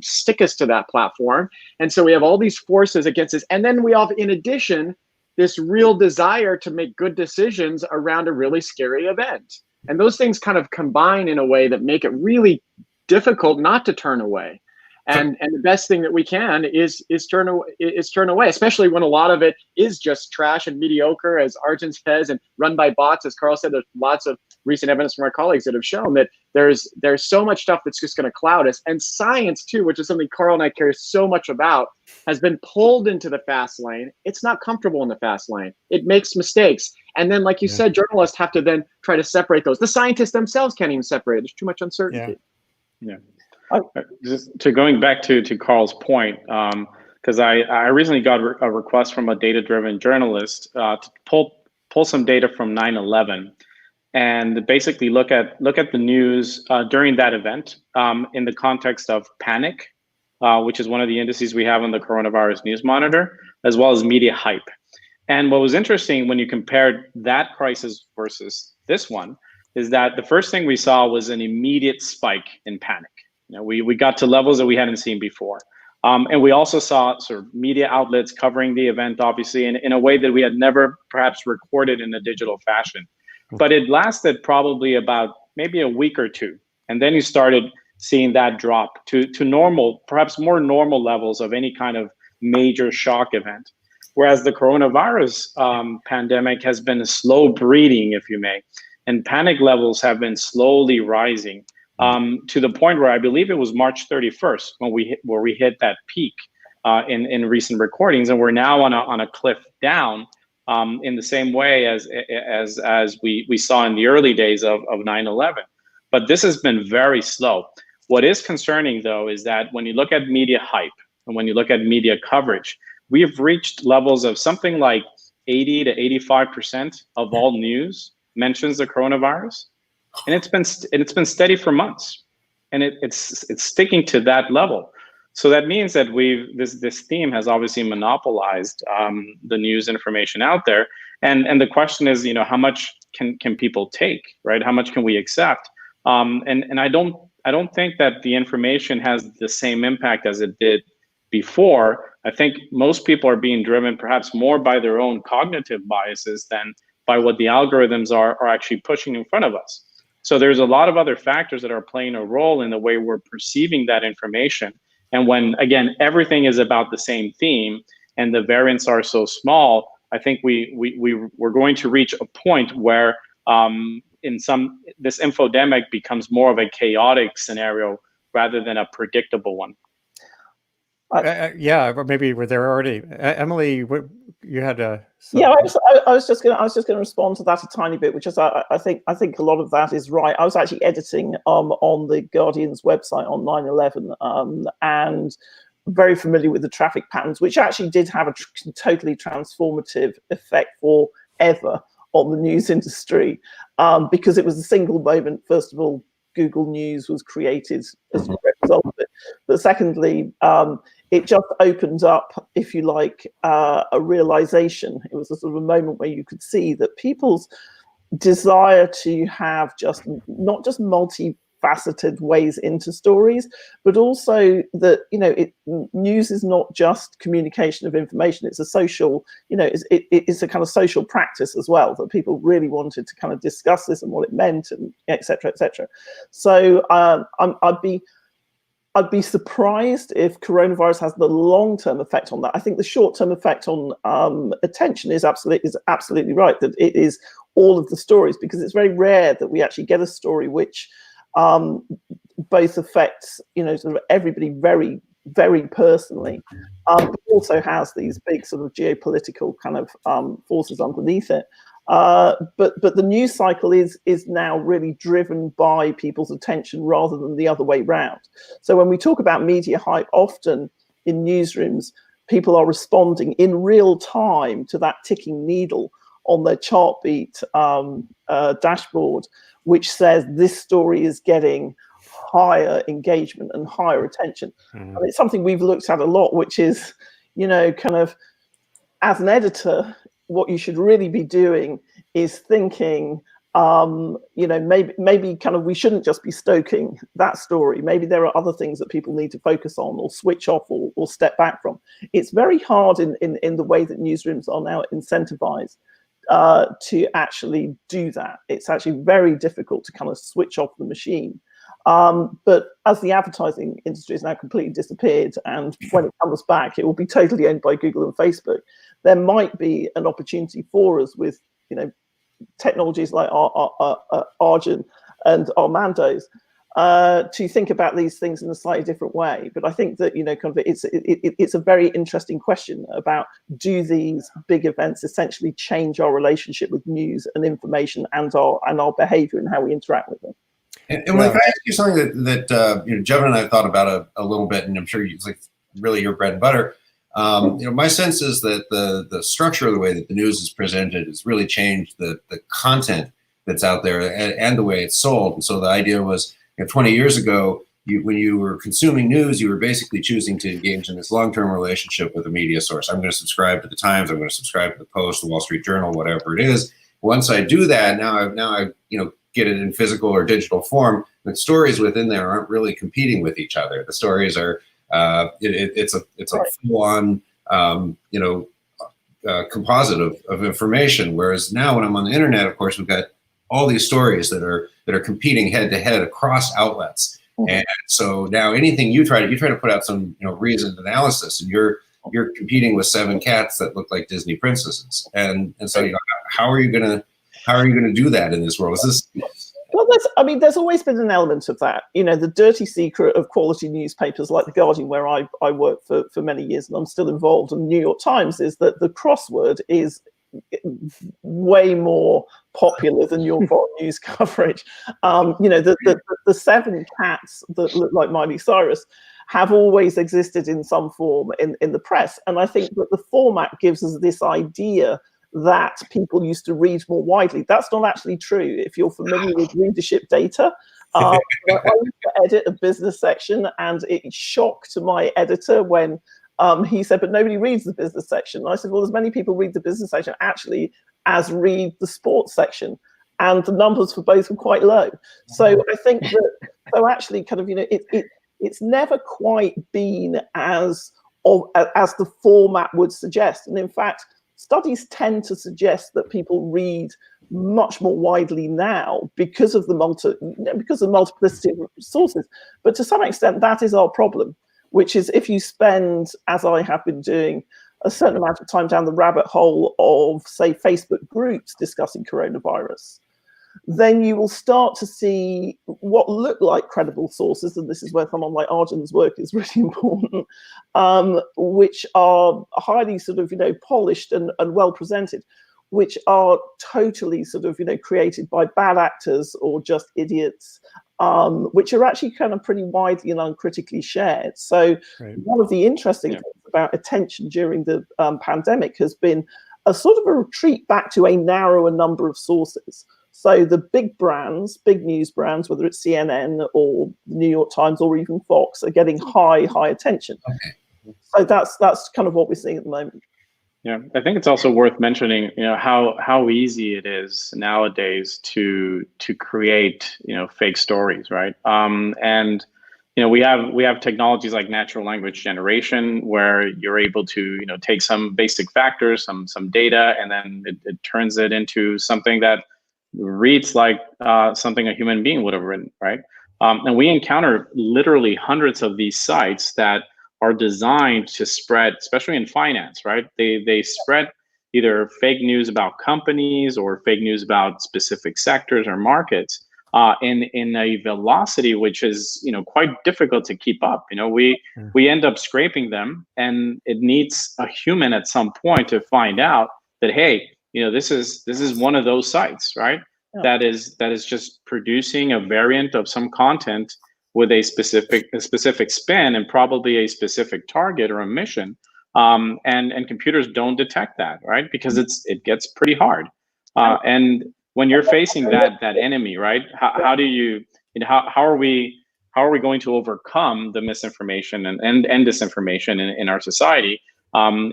stick us to that platform. And so we have all these forces against us. And then we have, in addition, this real desire to make good decisions around a really scary event. And those things kind of combine in a way that make it really difficult not to turn away. And the best thing that we can is turn away, especially when a lot of it is just trash and mediocre, as Arjun says, and run by bots. As Carl said, there's lots of recent evidence from our colleagues that have shown that there's so much stuff that's just going to cloud us. And science too, which is something Carl and I care so much about, has been pulled into the fast lane. It's not comfortable in the fast lane. It makes mistakes. And then, like you said, journalists have to then try to separate those. The scientists themselves can't even separate. There's too much uncertainty. Yeah. Just to going back to Carl's point, because I recently got a request from a data-driven journalist to pull some data from 9/11 and basically look at the news during that event in the context of panic, which is one of the indices we have on the coronavirus news monitor, as well as media hype. And what was interesting when you compared that crisis versus this one is that the first thing we saw was an immediate spike in panic. We got to levels that we hadn't seen before. And we also saw sort of media outlets covering the event, obviously, in a way that we had never perhaps recorded in a digital fashion. But it lasted probably about maybe a week or two. And then you started seeing that drop to normal, perhaps more normal levels of any kind of major shock event. Whereas the coronavirus pandemic has been a slow breeding, if you may, and panic levels have been slowly rising. To the point where I believe it was March 31st where we hit that peak in recent recordings, and we're now on a cliff down in the same way as we saw in the early days of 9/11. But this has been very slow. What is concerning, though, is that when you look at media hype and when you look at media coverage, we have reached levels of something like 80 to 85% of all news mentions the coronavirus. And it's been steady for months, and it's sticking to that level. So that means that this theme has obviously monopolized the news information out there. And the question is, how much can people take, right? How much can we accept? And I don't think that the information has the same impact as it did before. I think most people are being driven perhaps more by their own cognitive biases than by what the algorithms are actually pushing in front of us. So there's a lot of other factors that are playing a role in the way we're perceiving that information. And when, again, everything is about the same theme and the variants are so small, I think we're going to reach a point where this infodemic becomes more of a chaotic scenario rather than a predictable one. Yeah, or maybe we're there already. Emily, you had a yeah. I was just going to respond to that a tiny bit, which is I think a lot of that is right. I was actually editing on the Guardian's website on 9/11 and very familiar with the traffic patterns, which actually did have a totally transformative effect forever on the news industry, because it was a single moment. First of all, Google News was created as a result of it, but secondly, it just opened up, if you like, a realization. It was a sort of a moment where you could see that people's desire to have not just multifaceted ways into stories, but also that, news is not just communication of information. It's a social, it's a kind of social practice as well, that people really wanted to kind of discuss this and what it meant, and et cetera, et cetera. So I'd be I'd be surprised if coronavirus has the long-term effect on that. I think the short-term effect on attention is absolutely right, that it is all of the stories, because it's very rare that we actually get a story which both affects, sort of everybody very, very personally, but also has these big sort of geopolitical kind of forces underneath it. But the news cycle is now really driven by people's attention rather than the other way round. So when we talk about media hype, often in newsrooms, people are responding in real time to that ticking needle on their Chartbeat dashboard, which says this story is getting higher engagement and higher attention. And it's something we've looked at a lot, which is, kind of, as an editor, what you should really be doing is thinking, maybe kind of we shouldn't just be stoking that story. Maybe there are other things that people need to focus on or switch off or step back from. It's very hard in the way that newsrooms are now incentivized to actually do that. It's actually very difficult to kind of switch off the machine. But as the advertising industry has now completely disappeared, and when it comes back, it will be totally owned by Google and Facebook, there might be an opportunity for us with, technologies like Arjun and Armando's to think about these things in a slightly different way. But I think that, kind of it's a very interesting question about, do these big events essentially change our relationship with news and information and our behavior and how we interact with them? And can I ask you something that Jevin and I thought about a little bit, and I'm sure it's like really your bread and butter. My sense is that the structure of the way that the news is presented has really changed the content that's out there and the way it's sold. And so the idea was, 20 years ago, when you were consuming news, you were basically choosing to engage in this long-term relationship with a media source. I'm going to subscribe to the Times. I'm going to subscribe to the Post, the Wall Street Journal, whatever it is. Once I do that, now I get it in physical or digital form. The stories within there aren't really competing with each other. The stories are it's a full-on composite of information. Whereas now, when I'm on the internet, of course, we've got all these stories that are competing head to head across outlets. Mm-hmm. And so now anything you try to put out some reasoned analysis, and you're competing with 7 cats that look like Disney princesses. And so how are you gonna do that in this world? Is this Well, there's always been an element of that. The dirty secret of quality newspapers like The Guardian, where I worked for many years and I'm still involved, and New York Times, is that the crossword is way more popular than your foreign news coverage. The 7 cats that look like Miley Cyrus have always existed in some form in the press. And I think that the format gives us this idea that people used to read more widely. That's not actually true. If you're familiar with readership data, I used to edit a business section, and it shocked my editor when he said, but nobody reads the business section. And I said, well, as many people read the business section actually as read the sports section. And the numbers for both were quite low. So I think that, actually kind of, it's never quite been as the format would suggest. And in fact, studies tend to suggest that people read much more widely now because of the multiplicity of sources. But to some extent, that is our problem, which is if you spend, as I have been doing, a certain amount of time down the rabbit hole of, say, Facebook groups discussing coronavirus, then you will start to see what look like credible sources, and this is where someone like Arjun's work is really important, which are highly sort of, polished and well presented, which are totally sort of, created by bad actors or just idiots, which are actually kind of pretty widely and uncritically shared. So one of the interesting things about attention during the pandemic has been a sort of a retreat back to a narrower number of sources. So the big brands, big news brands, whether it's CNN or the New York Times or even Fox, are getting high attention. Okay. So that's kind of what we're seeing at the moment. Yeah, I think it's also worth mentioning, how easy it is nowadays to create, fake stories, right? And we have technologies like natural language generation, where you're able to take some basic factors, some data, and then it turns it into something that reads like something a human being would have written, right? And we encounter literally hundreds of these sites that are designed to spread, especially in finance, right? They spread either fake news about companies or fake news about specific sectors or markets in a velocity which is quite difficult to keep up. We end up scraping them, and it needs a human at some point to find out that, hey, this is one of those sites, right? Yeah. That is just producing a variant of some content with a specific spin and probably a specific target or a mission. And computers don't detect that, right? Because it gets pretty hard. And when you're facing that enemy, right? How do you, how are we going to overcome the misinformation and disinformation in our society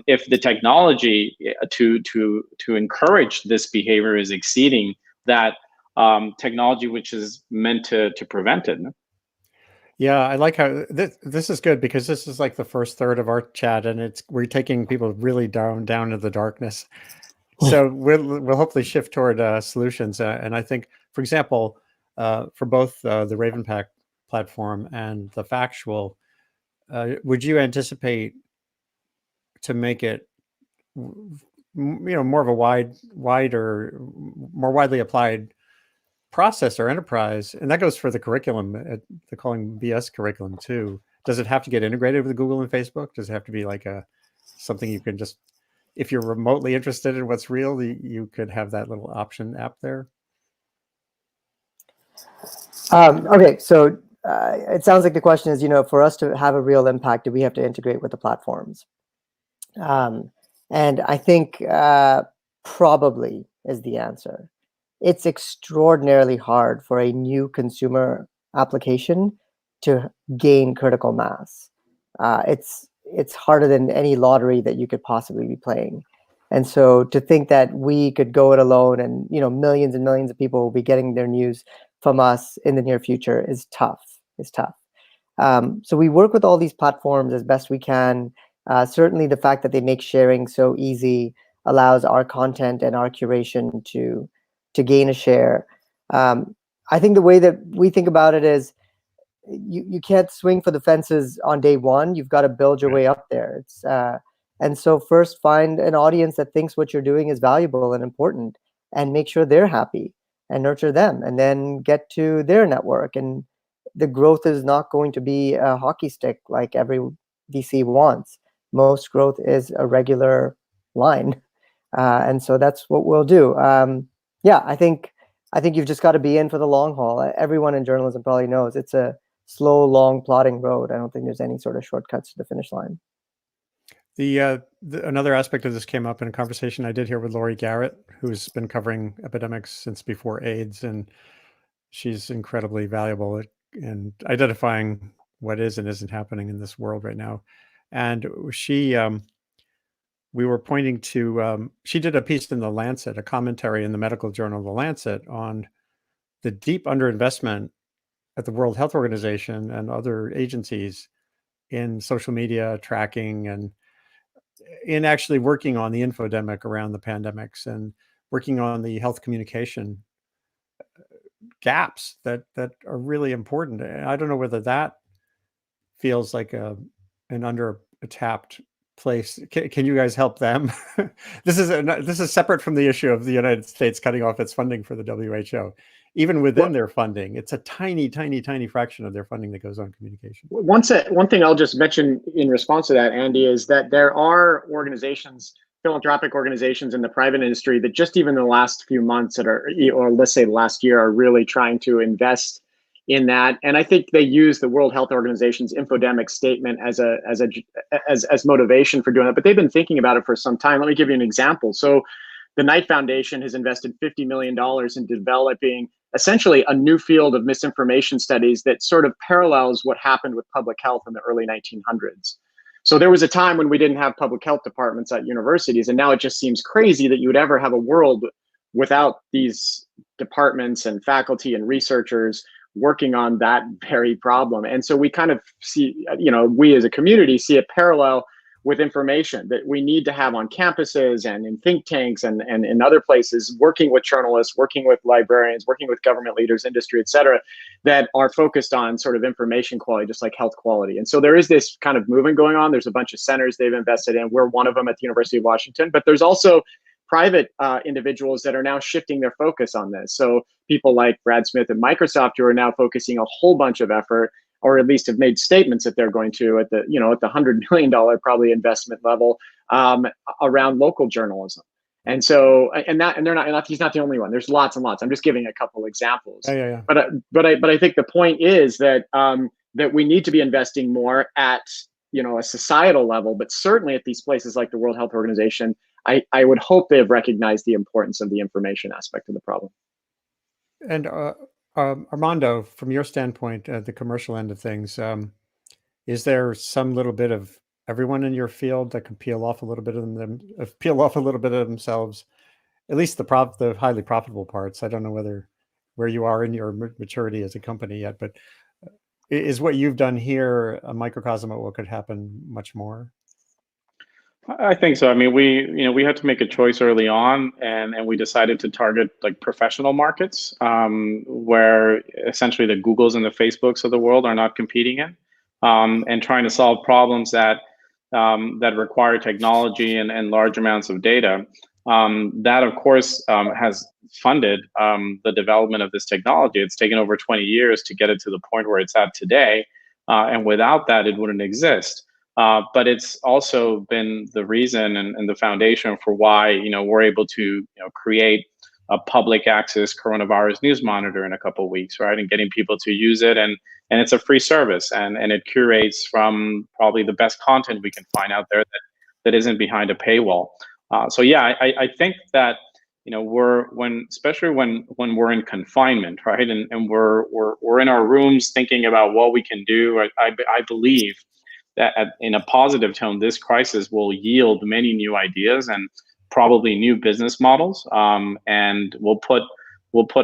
if the technology to encourage this behavior is exceeding that technology which is meant to prevent it? Yeah, I like how this is good, because this is like the first third of our chat, and we're taking people really down to the darkness. So we'll hopefully shift toward solutions. And I think, for example, for both the Ravenpack platform and the Factual, would you anticipate to make it, more of a wider, more widely applied process or enterprise? And that goes for the curriculum, the calling BS curriculum too. Does it have to get integrated with Google and Facebook? Does it have to be like something you can just, if you're remotely interested in what's real, you could have that little option app there? Okay, so it sounds like the question is, for us to have a real impact, do we have to integrate with the platforms? And I think probably is the answer. It's extraordinarily hard for a new consumer application to gain critical mass. It's harder than any lottery that you could possibly be playing. And so to think that we could go it alone and millions and millions of people will be getting their news from us in the near future is tough. So we work with all these platforms as best we can. Certainly the fact that they make sharing so easy allows our content and our curation to gain a share. I think the way that we think about it is you can't swing for the fences on day one. You've got to build your way up there. And so first find an audience that thinks what you're doing is valuable and important, and make sure they're happy and nurture them, and then get to their network. And the growth is not going to be a hockey stick like every VC wants. Most growth is a regular line. And so that's what we'll do. Yeah, I think you've just got to be in for the long haul. Everyone in journalism probably knows it's a slow, long, plodding road. I don't think there's any sort of shortcuts to the finish line. Another aspect of this came up in a conversation I did here with Laurie Garrett, who's been covering epidemics since before AIDS, and she's incredibly valuable in identifying what is and isn't happening in this world right now. And we were pointing to, she did a piece in The Lancet, a commentary in the medical journal The Lancet, on the deep underinvestment at the World Health Organization and other agencies in social media tracking, and in actually working on the infodemic around the pandemics, and working on the health communication gaps that are really important. I don't know whether that feels like an under-tapped place. Can you guys help them? This is separate from the issue of the United States cutting off its funding for the WHO. Even within their funding, it's a tiny, tiny, tiny fraction of their funding that goes on communication. One thing I'll just mention in response to that, Andy, is that there are organizations, philanthropic organizations in the private industry that just even in the last few months or let's say last year, are really trying to invest in that. And I think they use the World Health Organization's infodemic statement as motivation for doing that. But they've been thinking about it for some time. Let me give you an example. So the Knight Foundation has invested $50 million in developing essentially a new field of misinformation studies that sort of parallels what happened with public health in the early 1900s. So there was a time when we didn't have public health departments at universities, and now it just seems crazy that you would ever have a world without these departments and faculty and researchers working on that very problem. And so we kind of see, we as a community see a parallel with information that we need to have on campuses and in think tanks and in other places, working with journalists, working with librarians, working with government leaders, industry, et cetera, that are focused on sort of information quality, just like health quality. And so there is this kind of movement going on. There's a bunch of centers they've invested in. We're one of them at the University of Washington, but there's also private individuals that are now shifting their focus on this. So people like Brad Smith at Microsoft, who are now focusing a whole bunch of effort, or at least have made statements that they're going to at the, you know, at the $100 million probably investment level, around local journalism. And so, and they're not, he's not the only one. There's lots and lots. I'm just giving a couple examples. Yeah. But I think the point is that that we need to be investing more at, you know, a societal level, but certainly at these places like the World Health Organization. I would hope they have recognized the importance of the information aspect of the problem. And Armando, from your standpoint, the commercial end of things, is there some little bit of everyone in your field that can peel off a little bit of themselves, at least the highly profitable parts? I don't know where you are in your maturity as a company yet, but is what you've done here a microcosm of what could happen much more? I think so. I mean, we had to make a choice early on, and we decided to target like professional markets, where essentially the Googles and the Facebooks of the world are not competing in, and trying to solve problems that require technology and large amounts of data. That, of course, has funded the development of this technology. It's taken over 20 years to get it to the point where it's at today, and without that, it wouldn't exist. But it's also been the reason and the foundation for why, you know, we're able to, create a public access coronavirus news monitor in a couple of weeks, right? And getting people to use it, and it's a free service, and it curates from probably the best content we can find out there that isn't behind a paywall. So yeah, I think that, you know, especially when we're in confinement, right, and we're in our rooms thinking about what we can do. I believe that in a positive tone, this crisis will yield many new ideas and probably new business models, and we'll put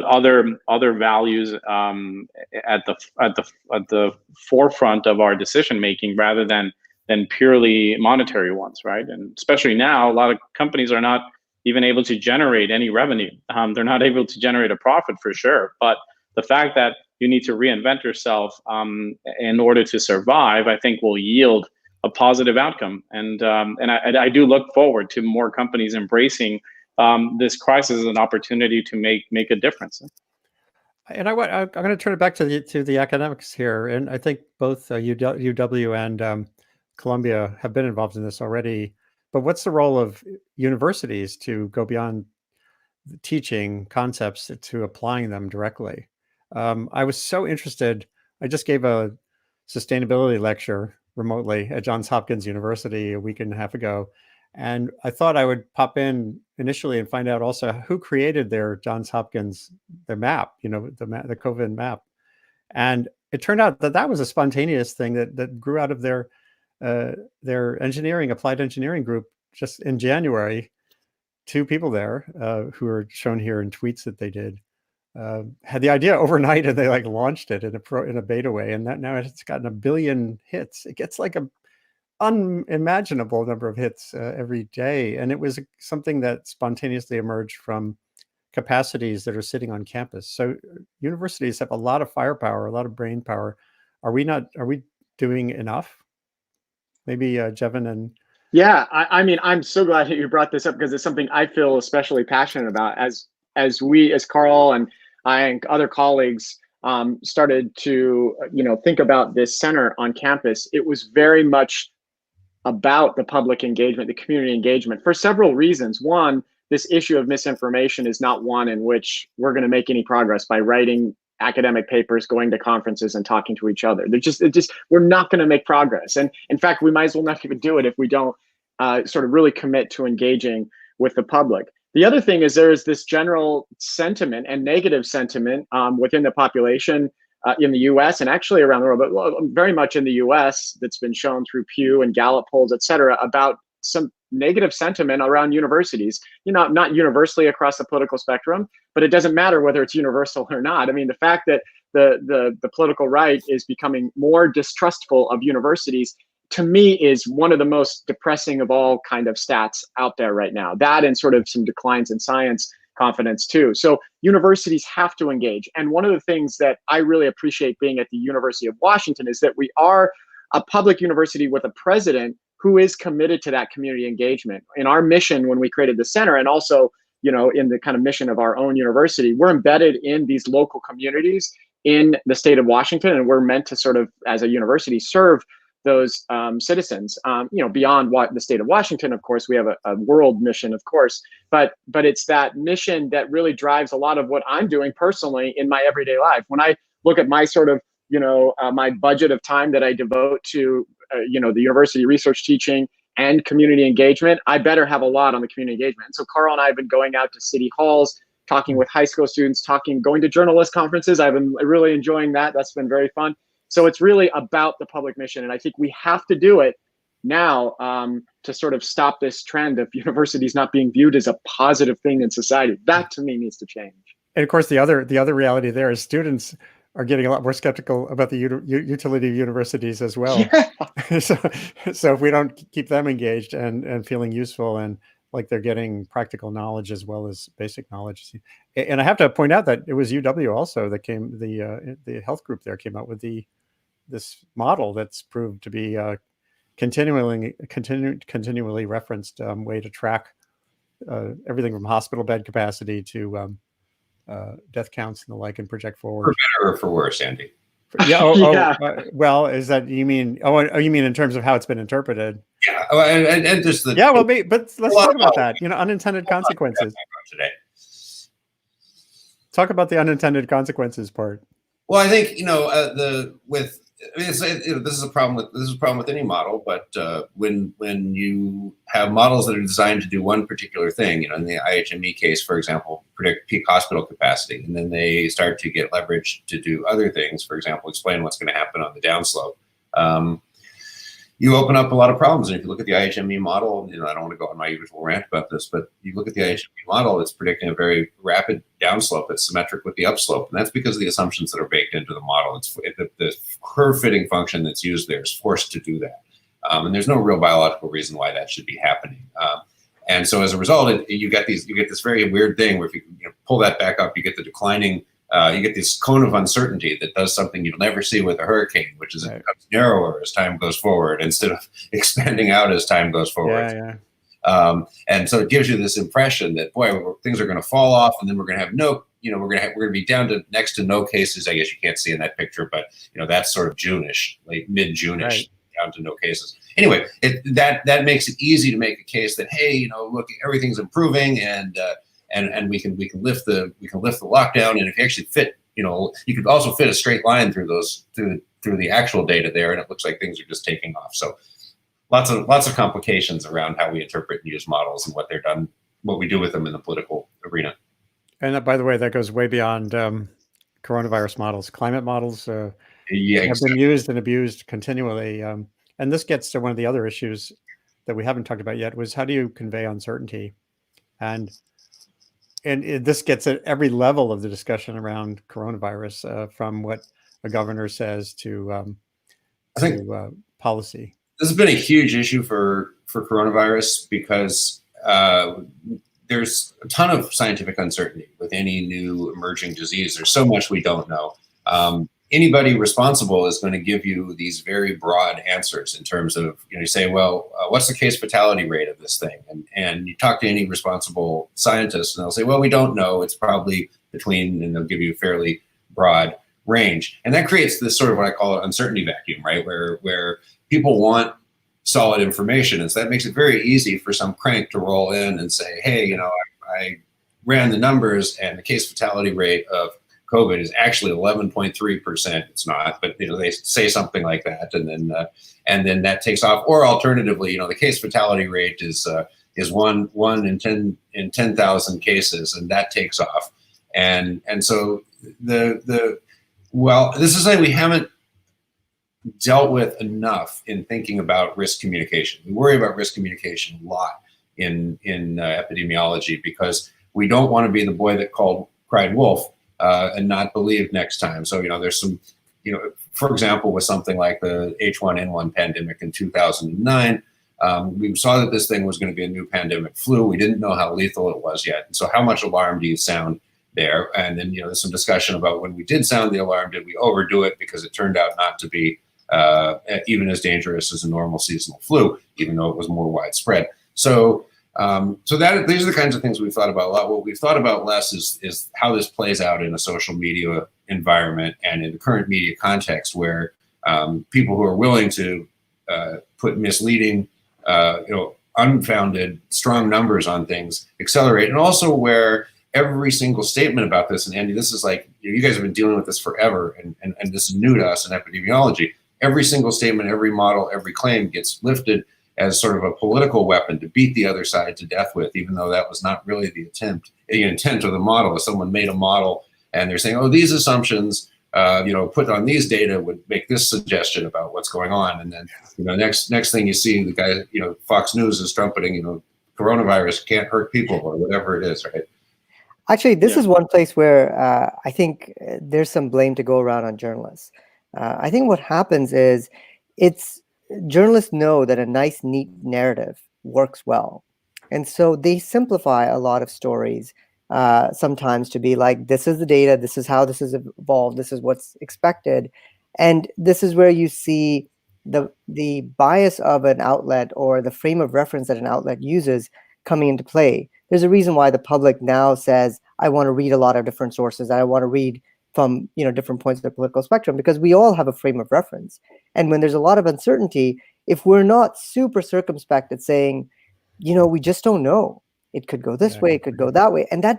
other values at the forefront of our decision making rather than purely monetary ones, right? And especially now, a lot of companies are not even able to generate any revenue. They're not able to generate a profit for sure, but the fact that you need to reinvent yourself in order to survive, I think will yield a positive outcome. And I do look forward to more companies embracing this crisis as an opportunity to make a difference. And I'm going to turn it back to the academics here, and I think both UW and Columbia have been involved in this already. But what's the role of universities to go beyond teaching concepts to applying them directly? I was so interested. I just gave a sustainability lecture remotely at Johns Hopkins University a week and a half ago. And I thought I would pop in initially and find out also who created their Johns Hopkins, their map, the COVID map. And it turned out that was a spontaneous thing that grew out of their applied engineering group just in January. 2 people there who are shown here in tweets that they did. Had the idea overnight, and they launched it in a beta way, and now it's gotten 1 billion hits. It gets like a unimaginable number of hits every day, and it was something that spontaneously emerged from capacities that are sitting on campus. So universities have a lot of firepower, a lot of brain power. Are we doing enough? Maybe Jevin and yeah, I mean, I'm so glad that you brought this up because it's something I feel especially passionate about. As Carl and I and other colleagues started to think about this center on campus, it was very much about the public engagement, the community engagement, for several reasons. One, this issue of misinformation is not one in which we're going to make any progress by writing academic papers, going to conferences, and talking to each other. We're not going to make progress. And in fact, we might as well not even do it if we don't sort of really commit to engaging with the public. The other thing is there is this general sentiment and negative sentiment within the population in the US and actually around the world, but very much in the US, that's been shown through Pew and Gallup polls, et cetera, about some negative sentiment around universities, not universally across the political spectrum, but it doesn't matter whether it's universal or not. I mean, the fact that the political right is becoming more distrustful of universities to me is one of the most depressing of all kind of stats out there right now. That and sort of some declines in science confidence too. So universities have to engage. And one of the things that I really appreciate being at the University of Washington is that we are a public university with a president who is committed to that community engagement. In our mission when we created the center, and also, you know, in the kind of mission of our own university, we're embedded in these local communities in the state of Washington, and we're meant to sort of, as a university, serve those citizens, you know, beyond what the state of Washington. Of course, we have a world mission, of course, but it's that mission that really drives a lot of what I'm doing personally in my everyday life. When I look at my sort of, you know, my budget of time that I devote to, you know, the university research, teaching, and community engagement, I better have a lot on the community engagement. And so Carl and I have been going out to city halls, talking with high school students, going to journalist conferences. I've been really enjoying that. That's been very fun. So it's really about the public mission. And I think we have to do it now to sort of stop this trend of universities not being viewed as a positive thing in society. That to me needs to change. And of course, the other reality there is students are getting a lot more skeptical about the utility of universities as well. Yeah. So if we don't keep them engaged and feeling useful and like they're getting practical knowledge as well as basic knowledge. And I have to point out that it was UW also that came, the health group there came out with this model that's proved to be continually referenced way to track everything from hospital bed capacity to death counts and the like, and project forward. For better or for worse, Andy? Yeah. Well, is that you mean? Oh, you mean in terms of how it's been interpreted? Yeah. Oh, and just the but let's talk about that. You know, unintended consequences. Today. Talk about the unintended consequences part. Well, I think this is a problem with any model, but when you have models that are designed to do one particular thing, you know, in the IHME case, for example, predict peak hospital capacity, and then they start to get leverage to do other things, for example, explain what's going to happen on the downslope. You open up a lot of problems. And if you look at the IHME model, you know, I don't want to go on my usual rant about this, but you look at the IHME model, it's predicting a very rapid downslope that's symmetric with the upslope. And that's because of the assumptions that are baked into the model. It's the curve fitting function that's used there is forced to do that. And there's no real biological reason why that should be happening. And so as a result, you get this very weird thing where if you pull that back up, you get the declining, you get this cone of uncertainty that does something you'll never see with a hurricane, which is it becomes narrower as time goes forward instead of expanding out as time goes forward. And so it gives you this impression that, boy, things are going to fall off, and then we're going to have we're going to be down to next to no cases. I guess you can't see in that picture, but that's sort of June-ish, like mid-June-ish, down to no cases. Anyway, that makes it easy to make a case that, hey, look, everything's improving, and we can lift the lockdown, and if you actually fit, you could also fit a straight line through the actual data there, and it looks like things are just taking off. So lots of complications around how we interpret and use models and what we do with them in the political arena. And by the way, that goes way beyond coronavirus models. Climate models have been used and abused continually. And this gets to one of the other issues that we haven't talked about yet, was how do you convey uncertainty? And this gets at every level of the discussion around coronavirus, from what a governor says to policy. This has been a huge issue for coronavirus because there's a ton of scientific uncertainty with any new emerging disease. There's so much we don't know. Anybody responsible is going to give you these very broad answers in terms of, you say, well, what's the case fatality rate of this thing? And you talk to any responsible scientist and they'll say, well, we don't know. It's probably between, and they'll give you a fairly broad range. And that creates this sort of what I call an uncertainty vacuum, right? Where people want solid information. And so that makes it very easy for some crank to roll in and say, hey, I ran the numbers and the case fatality rate of COVID is actually 11.3%. It's not, but they say something like that, and then that takes off. Or alternatively, the case fatality rate is 1 in 10,000 cases, and that takes off. And so this is something we haven't dealt with enough in thinking about risk communication. We worry about risk communication a lot in epidemiology because we don't want to be the boy that cried wolf and not believed next time. So there's some for example, with something like the H1N1 pandemic in 2009, we saw that this thing was going to be a new pandemic flu. We didn't know how lethal it was yet. And so how much alarm do you sound there? And then, there's some discussion about when we did sound the alarm, did we overdo it because it turned out not to be even as dangerous as a normal seasonal flu, even though it was more widespread. So these are the kinds of things we've thought about a lot. What we've thought about less is how this plays out in a social media environment and in the current media context, where people who are willing to put misleading, unfounded, strong numbers on things accelerate, and also where every single statement about this, and Andy, this is like, you guys have been dealing with this forever, and this is new to us in epidemiology. Every single statement, every model, every claim gets lifted as sort of a political weapon to beat the other side to death with, even though that was not really the intent of the model. If someone made a model and they're saying, oh, these assumptions, put on these data would make this suggestion about what's going on. And then, next thing you see, the guy, Fox News is trumpeting, coronavirus can't hurt people or whatever it is, right? Actually, this is one place where I think there's some blame to go around on journalists. I think what happens is journalists know that a nice, neat narrative works well. And so they simplify a lot of stories sometimes to be like, this is the data, this is how this is evolved, this is what's expected. And this is where you see the bias of an outlet or the frame of reference that an outlet uses coming into play. There's a reason why the public now says, I want to read a lot of different sources. I want to read from different points of the political spectrum, because we all have a frame of reference. And when there's a lot of uncertainty, if we're not super circumspect at saying, we just don't know, it could go this way, it could go that way, and I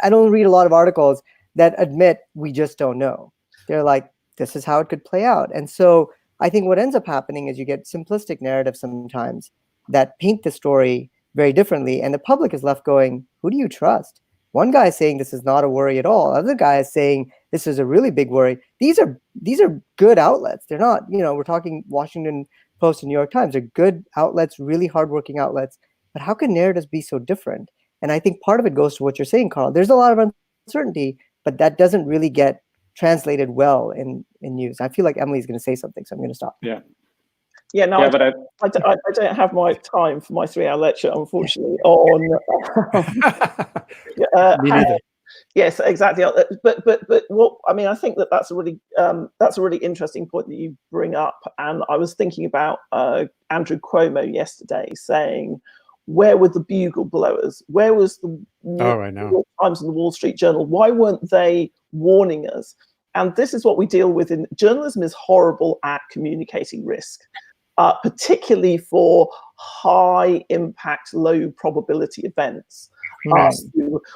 don't read a lot of articles that admit we just don't know. They're like, this is how it could play out. And so I think what ends up happening is you get simplistic narratives sometimes that paint the story very differently, and the public is left going, who do you trust? One guy is saying this is not a worry at all. Other guy is saying this is a really big worry. These are good outlets. They're not, we're talking Washington Post and New York Times. They're good outlets, really hardworking outlets. But how can narratives be so different? And I think part of it goes to what you're saying, Carl. There's a lot of uncertainty, but that doesn't really get translated well in news. I feel like Emily's going to say something, so I'm going to stop. Yeah, no, but I don't have my time for my 3-hour lecture, unfortunately. On Me neither. Yes, exactly. But what I think that's a really interesting point that you bring up. And I was thinking about Andrew Cuomo yesterday saying, where were the bugle blowers? Where was the New York Times and the Wall Street Journal? Why weren't they warning us? And this is what we deal with in journalism: is horrible at communicating risk. Particularly for high impact, low probability events.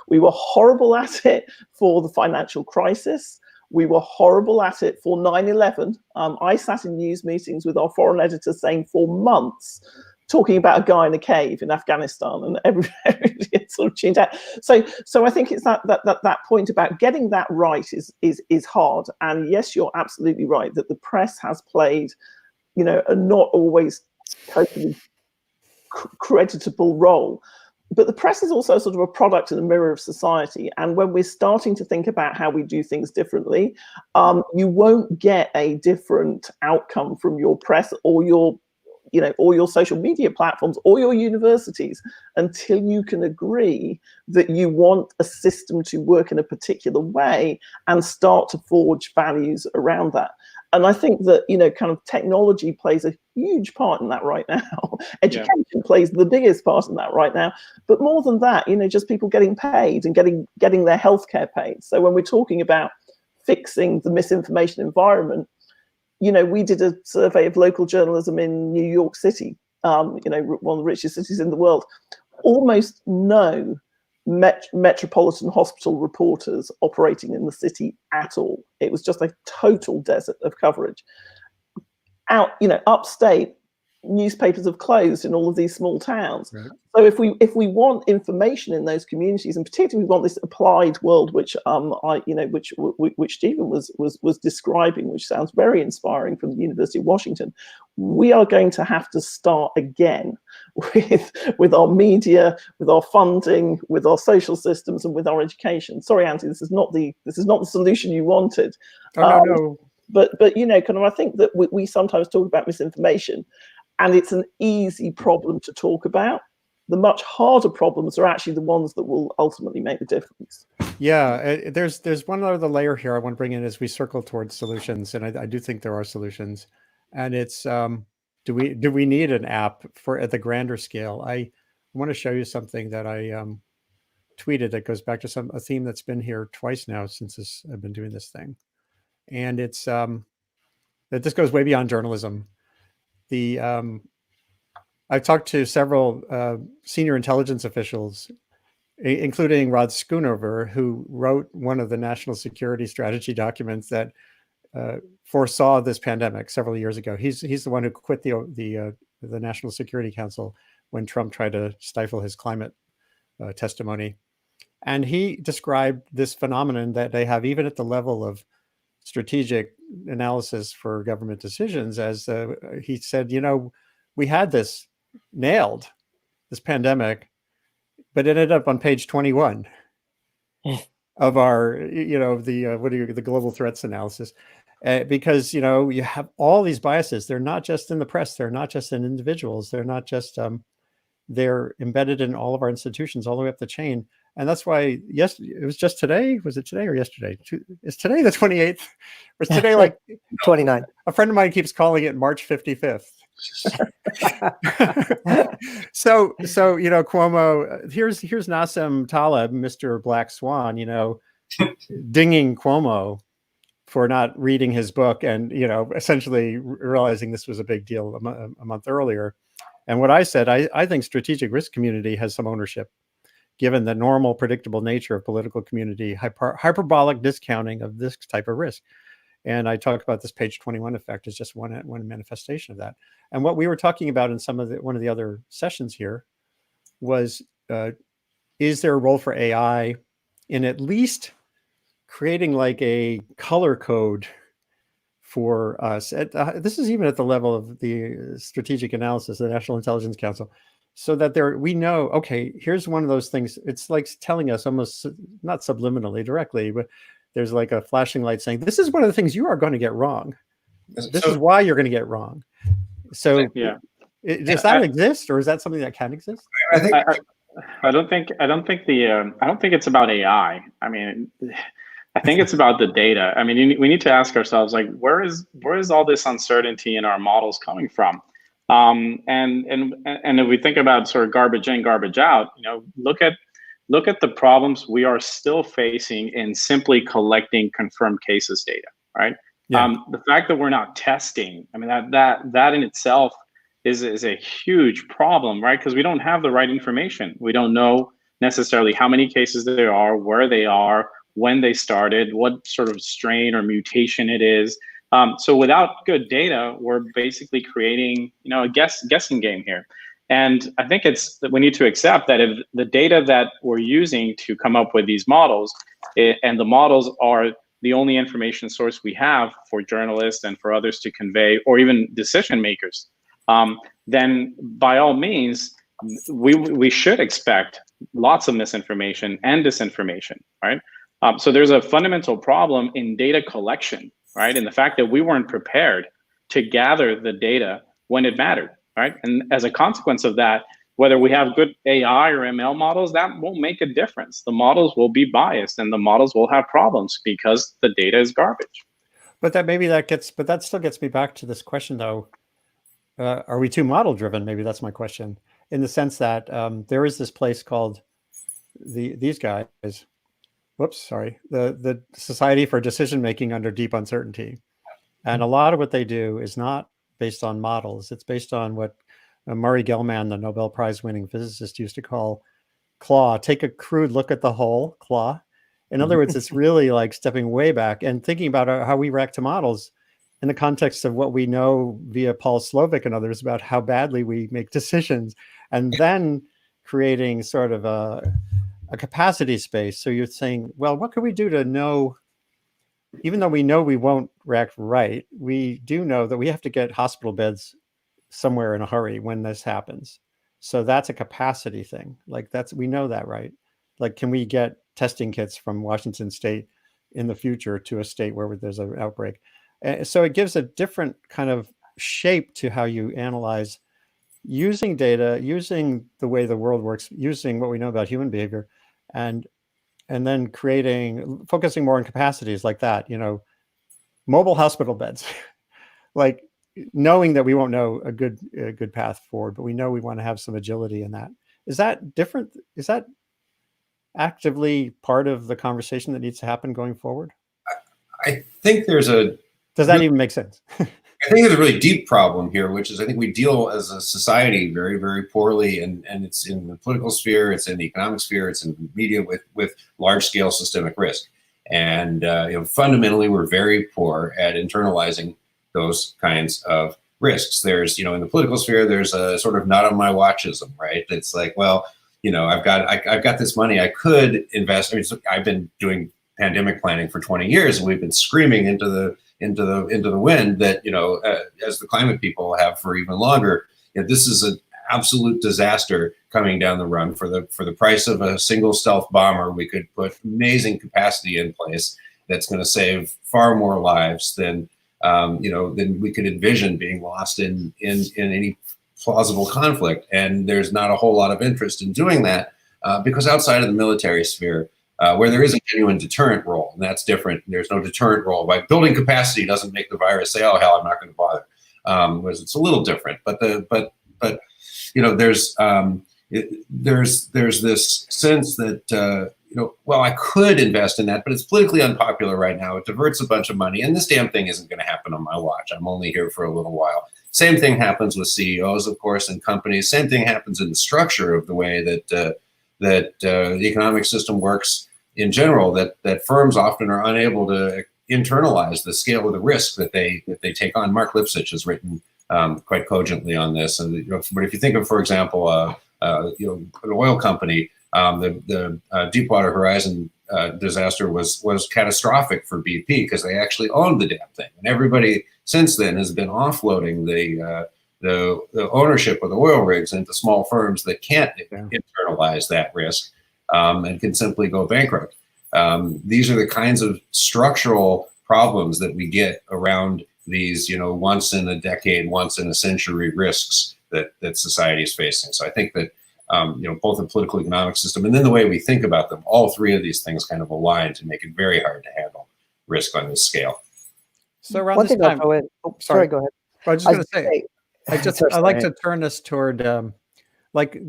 We were horrible at it for the financial crisis. We were horrible at it for 9/11. I sat in news meetings with our foreign editor saying for months, talking about a guy in a cave in Afghanistan, and everybody sort of tuned out. So I think it's that point about getting that right is hard. And yes, you're absolutely right that the press has played a not always totally creditable role. But the press is also sort of a product and a mirror of society. And when we're starting to think about how we do things differently, you won't get a different outcome from your press or your social media platforms or your universities until you can agree that you want a system to work in a particular way and start to forge values around that. And I think that, kind of technology plays a huge part in that right now. Education plays the biggest part in that right now. But more than that, just people getting paid and getting their healthcare paid. So when we're talking about fixing the misinformation environment, we did a survey of local journalism in New York City, one of the richest cities in the world. Almost no metropolitan hospital reporters operating in the city at all. It was just a total desert of coverage. Upstate, newspapers have closed in all of these small towns. Right. So if we want information in those communities, and particularly we want this applied world, which which Jevin was describing, which sounds very inspiring, from the University of Washington, we are going to have to start again with our media, with our funding, with our social systems, and with our education. Sorry, Andy, this is not the solution you wanted. Oh, no. But kind of, I think that we sometimes talk about misinformation, and it's an easy problem to talk about. The much harder problems are actually the ones that will ultimately make the difference. Yeah, there's one other layer here I want to bring in as we circle towards solutions, and I do think there are solutions. And it's do we need an app for at the grander scale? I want to show you something that I tweeted that goes back to a theme that's been here twice now since I've been doing this thing, and it's that this goes way beyond journalism. I've talked to several senior intelligence officials, including Rod Schoonover, who wrote one of the national security strategy documents that foresaw this pandemic several years ago. He's the one who quit the National Security Council when Trump tried to stifle his climate testimony. And he described this phenomenon that they have even at the level of strategic analysis for government decisions, as he said, we had this nailed, this pandemic, but it ended up on page 21 of our, the global threats analysis, because, you have all these biases. They're not just in the press. They're not just in individuals. They're not just, they're embedded in all of our institutions all the way up the chain. And that's why, yes, it was just today. Was it today or yesterday? Is today the 28th? Or is today like 29? A friend of mine keeps calling it March 55th. so Cuomo, here's Nassim Taleb, Mr. Black Swan, dinging Cuomo for not reading his book and, essentially realizing this was a big deal a month earlier. And what I said, I think strategic risk community has some ownership, given the normal, predictable nature of political community, hyperbolic discounting of this type of risk. And I talk about this page 21 effect as just one manifestation of that. And what we were talking about in one of the other sessions here was, is there a role for AI in at least creating like a color code for us? This is even at the level of the strategic analysis, the National Intelligence Council, so that we know, okay, here's one of those things. It's like telling us almost not subliminally directly, but there's like a flashing light saying, this is one of the things you are going to get wrong. This is why you're going to get wrong. So yeah, does that exist, or is that something that can exist? I don't think it's about AI. I mean, I think it's about the data. I mean, we need to ask ourselves, like, where is all this uncertainty in our models coming from? And if we think about sort of garbage in, garbage out, look at the problems we are still facing in simply collecting confirmed cases data, right? Yeah. The fact that we're not testing, I mean, that in itself is a huge problem, right? Because we don't have the right information. We don't know necessarily how many cases there are, where they are, when they started, what sort of strain or mutation it is. So without good data, we're basically creating, a guessing game here. And I think we need to accept that if the data that we're using to come up with these models, and the models are the only information source we have for journalists and for others to convey, or even decision makers, then by all means, we should expect lots of misinformation and disinformation, right? So there's a fundamental problem in data collection, right? And the fact that we weren't prepared to gather the data when it mattered, right? And as a consequence of that, whether we have good AI or ML models, that won't make a difference. The models will be biased and the models will have problems because the data is garbage. But that still gets me back to this question though. Are we too model driven? Maybe that's my question, in the sense that there is this place called these guys. Whoops, sorry. The Society for Decision Making Under Deep Uncertainty. And a lot of what they do is not based on models. It's based on what Murray Gell-Mann, the Nobel Prize winning physicist, used to call claw. Take a crude look at the whole, claw. In other words, it's really like stepping way back and thinking about how we react to models. in the context of what we know via Paul Slovic and others about how badly we make decisions, and then creating sort of a capacity space. So you're saying, well, what can we do to know, even though we know we won't react right, we do know that we have to get hospital beds somewhere in a hurry when this happens. So that's a capacity thing. Like we know that, right? Like, can we get testing kits from Washington State in the future to a state where there's an outbreak? So it gives a different kind of shape to how you analyze using data, using the way the world works, using what we know about human behavior, and then focusing more on capacities like that, mobile hospital beds, like knowing that we won't know a good path forward, but we know we want to have some agility in that. Is that different? Is that actively part of the conversation that needs to happen going forward? I think there's a... Does that even make sense? I think there's a really deep problem here, which is I think we deal as a society very, very poorly, and it's in the political sphere, it's in the economic sphere, it's in the media with large-scale systemic risk. And fundamentally, we're very poor at internalizing those kinds of risks. There's, in the political sphere, there's a sort of not on my watchism, right? It's like, well, I've got this money, I could invest. I mean, I've been doing pandemic planning for 20 years, and we've been screaming into the wind that, as the climate people have for even longer, this is an absolute disaster coming down the run. For the price of a single stealth bomber, we could put amazing capacity in place that's going to save far more lives than we could envision being lost in any plausible conflict. And there's not a whole lot of interest in doing that because outside of the military sphere, where there is a genuine deterrent role, and that's different. There's no deterrent role. By building capacity doesn't make the virus say, "Oh hell, I'm not going to bother." Whereas it's a little different. But there's this sense that well, I could invest in that, but it's politically unpopular right now. It diverts a bunch of money, and this damn thing isn't going to happen on my watch. I'm only here for a little while. Same thing happens with CEOs, of course, and companies. Same thing happens in the structure of the way that the economic system works in general, that firms often are unable to internalize the scale of the risk that they take on. Mark Lipsitch has written quite cogently on this. And but if you think of, for example, an oil company, the Deepwater Horizon disaster was catastrophic for BP because they actually owned the damn thing, and everybody since then has been offloading the ownership of the oil rigs into small firms that can't internalize that risk and can simply go bankrupt. These are the kinds of structural problems that we get around these, once in a decade, once in a century risks that society is facing. So I think that, both the political economic system and then the way we think about them, all three of these things kind of align to make it very hard to handle risk on this scale. So around this time, sorry, go ahead. I was just going to say, I like to turn this toward,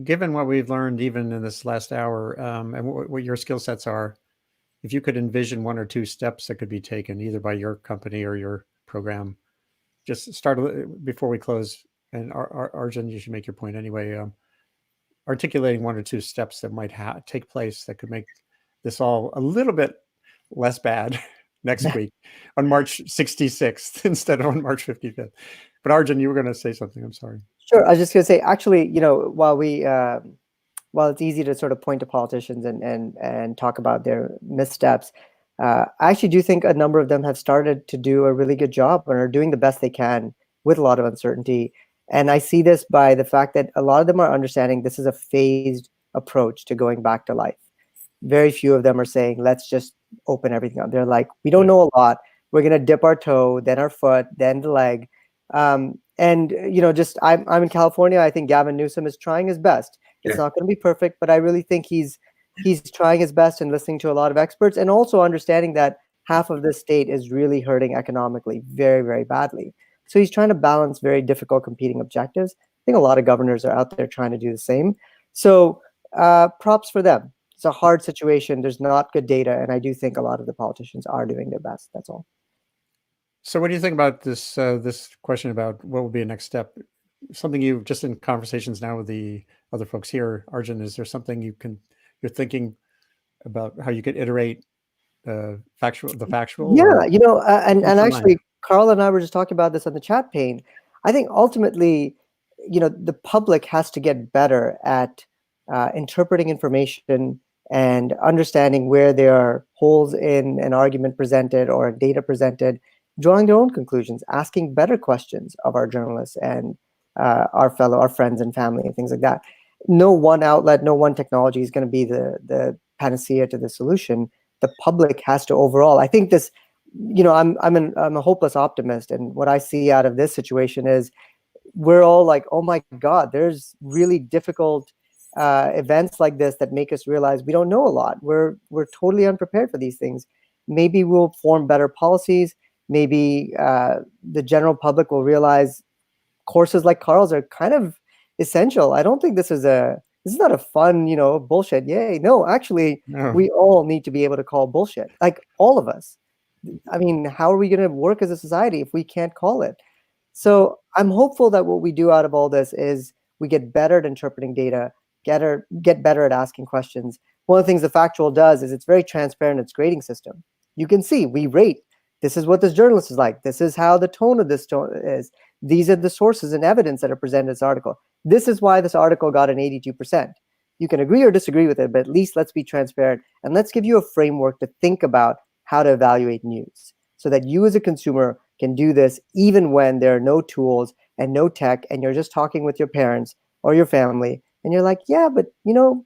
given what we've learned even in this last hour, and what your skill sets are, if you could envision one or two steps that could be taken either by your company or your program, just start before we close. And Arjun, you should make your point anyway. Articulating one or two steps that might take place that could make this all a little bit less bad next week on March 66th instead of on March 55th. But Arjun, you were going to say something. I'm sorry. Sure. I was just going to say, actually, while it's easy to sort of point to politicians and talk about their missteps, I actually do think a number of them have started to do a really good job and are doing the best they can with a lot of uncertainty. And I see this by the fact that a lot of them are understanding this is a phased approach to going back to life. Very few of them are saying, let's just open everything up. They're like, we don't know a lot. We're going to dip our toe, then our foot, then the leg. I'm in California. I think Gavin Newsom is trying his best. It's not going to be perfect, but I really think he's trying his best and listening to a lot of experts, and also understanding that half of the state is really hurting economically very, very badly. So he's trying to balance very difficult competing objectives. I think a lot of governors are out there trying to do the same. So props for them. It's a hard situation. There's not good data, and I do think a lot of the politicians are doing their best. That's all. So what do you think about this this question about what will be a next step? Something you just in conversations now with the other folks here, Arjun, is there something you're thinking about how you could iterate the factual? Yeah, and actually Carl and I were just talking about this on the chat pane. I think ultimately, the public has to get better at interpreting information and understanding where there are holes in an argument presented or data presented, drawing their own conclusions, asking better questions of our journalists and our friends and family and things like that. No one outlet, no one technology is going to be the panacea to the solution. The public has to overall. I think this, I'm a hopeless optimist, and what I see out of this situation is we're all like, oh my God, there's really difficult events like this that make us realize we don't know a lot. We're totally unprepared for these things. Maybe we'll form better policies. Maybe the general public will realize courses like Carl's are kind of essential. I don't think this is not a fun, bullshit. Yay. No, actually, we all need to be able to call bullshit. Like all of us. I mean, how are we going to work as a society if we can't call it? So I'm hopeful that what we do out of all this is we get better at interpreting data, get better at asking questions. One of the things the Factual does is it's very transparent in its grading system. You can see we rate. This is what this journalist is like. This is how the tone of this tone is. These are the sources and evidence that are presented in this article. This is why this article got an 82%. You can agree or disagree with it, but at least let's be transparent and let's give you a framework to think about how to evaluate news so that you as a consumer can do this even when there are no tools and no tech and you're just talking with your parents or your family and you're like, yeah, but do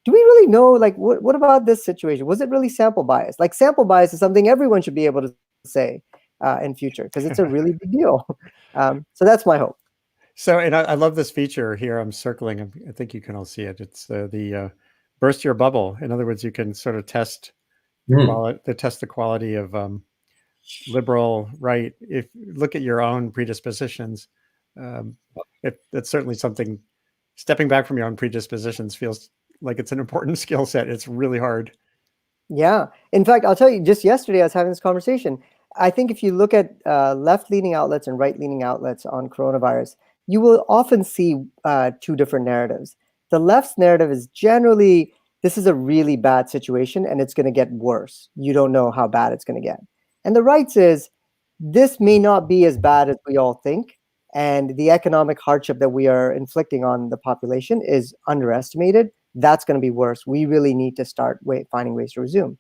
we really know, like, what about this situation? Was it really sample bias? Like, sample bias is something everyone should be able to say in future because it's a really big deal. So that's my hope. So, and I love this feature here. I'm circling. I think you can all see it. It's the burst your bubble. In other words, you can sort of test the quality of liberal, right. If look at your own predispositions, it's certainly something. Stepping back from your own predispositions feels like it's an important skill set. It's really hard. Yeah. In fact, I'll tell you, just yesterday I was having this conversation. I think if you look at left-leaning outlets and right-leaning outlets on coronavirus, you will often see two different narratives. The left's narrative is generally, this is a really bad situation and it's going to get worse. You don't know how bad it's going to get. And the right's is, this may not be as bad as we all think. And the economic hardship that we are inflicting on the population is underestimated. That's going to be worse. We really need to start finding ways to resume.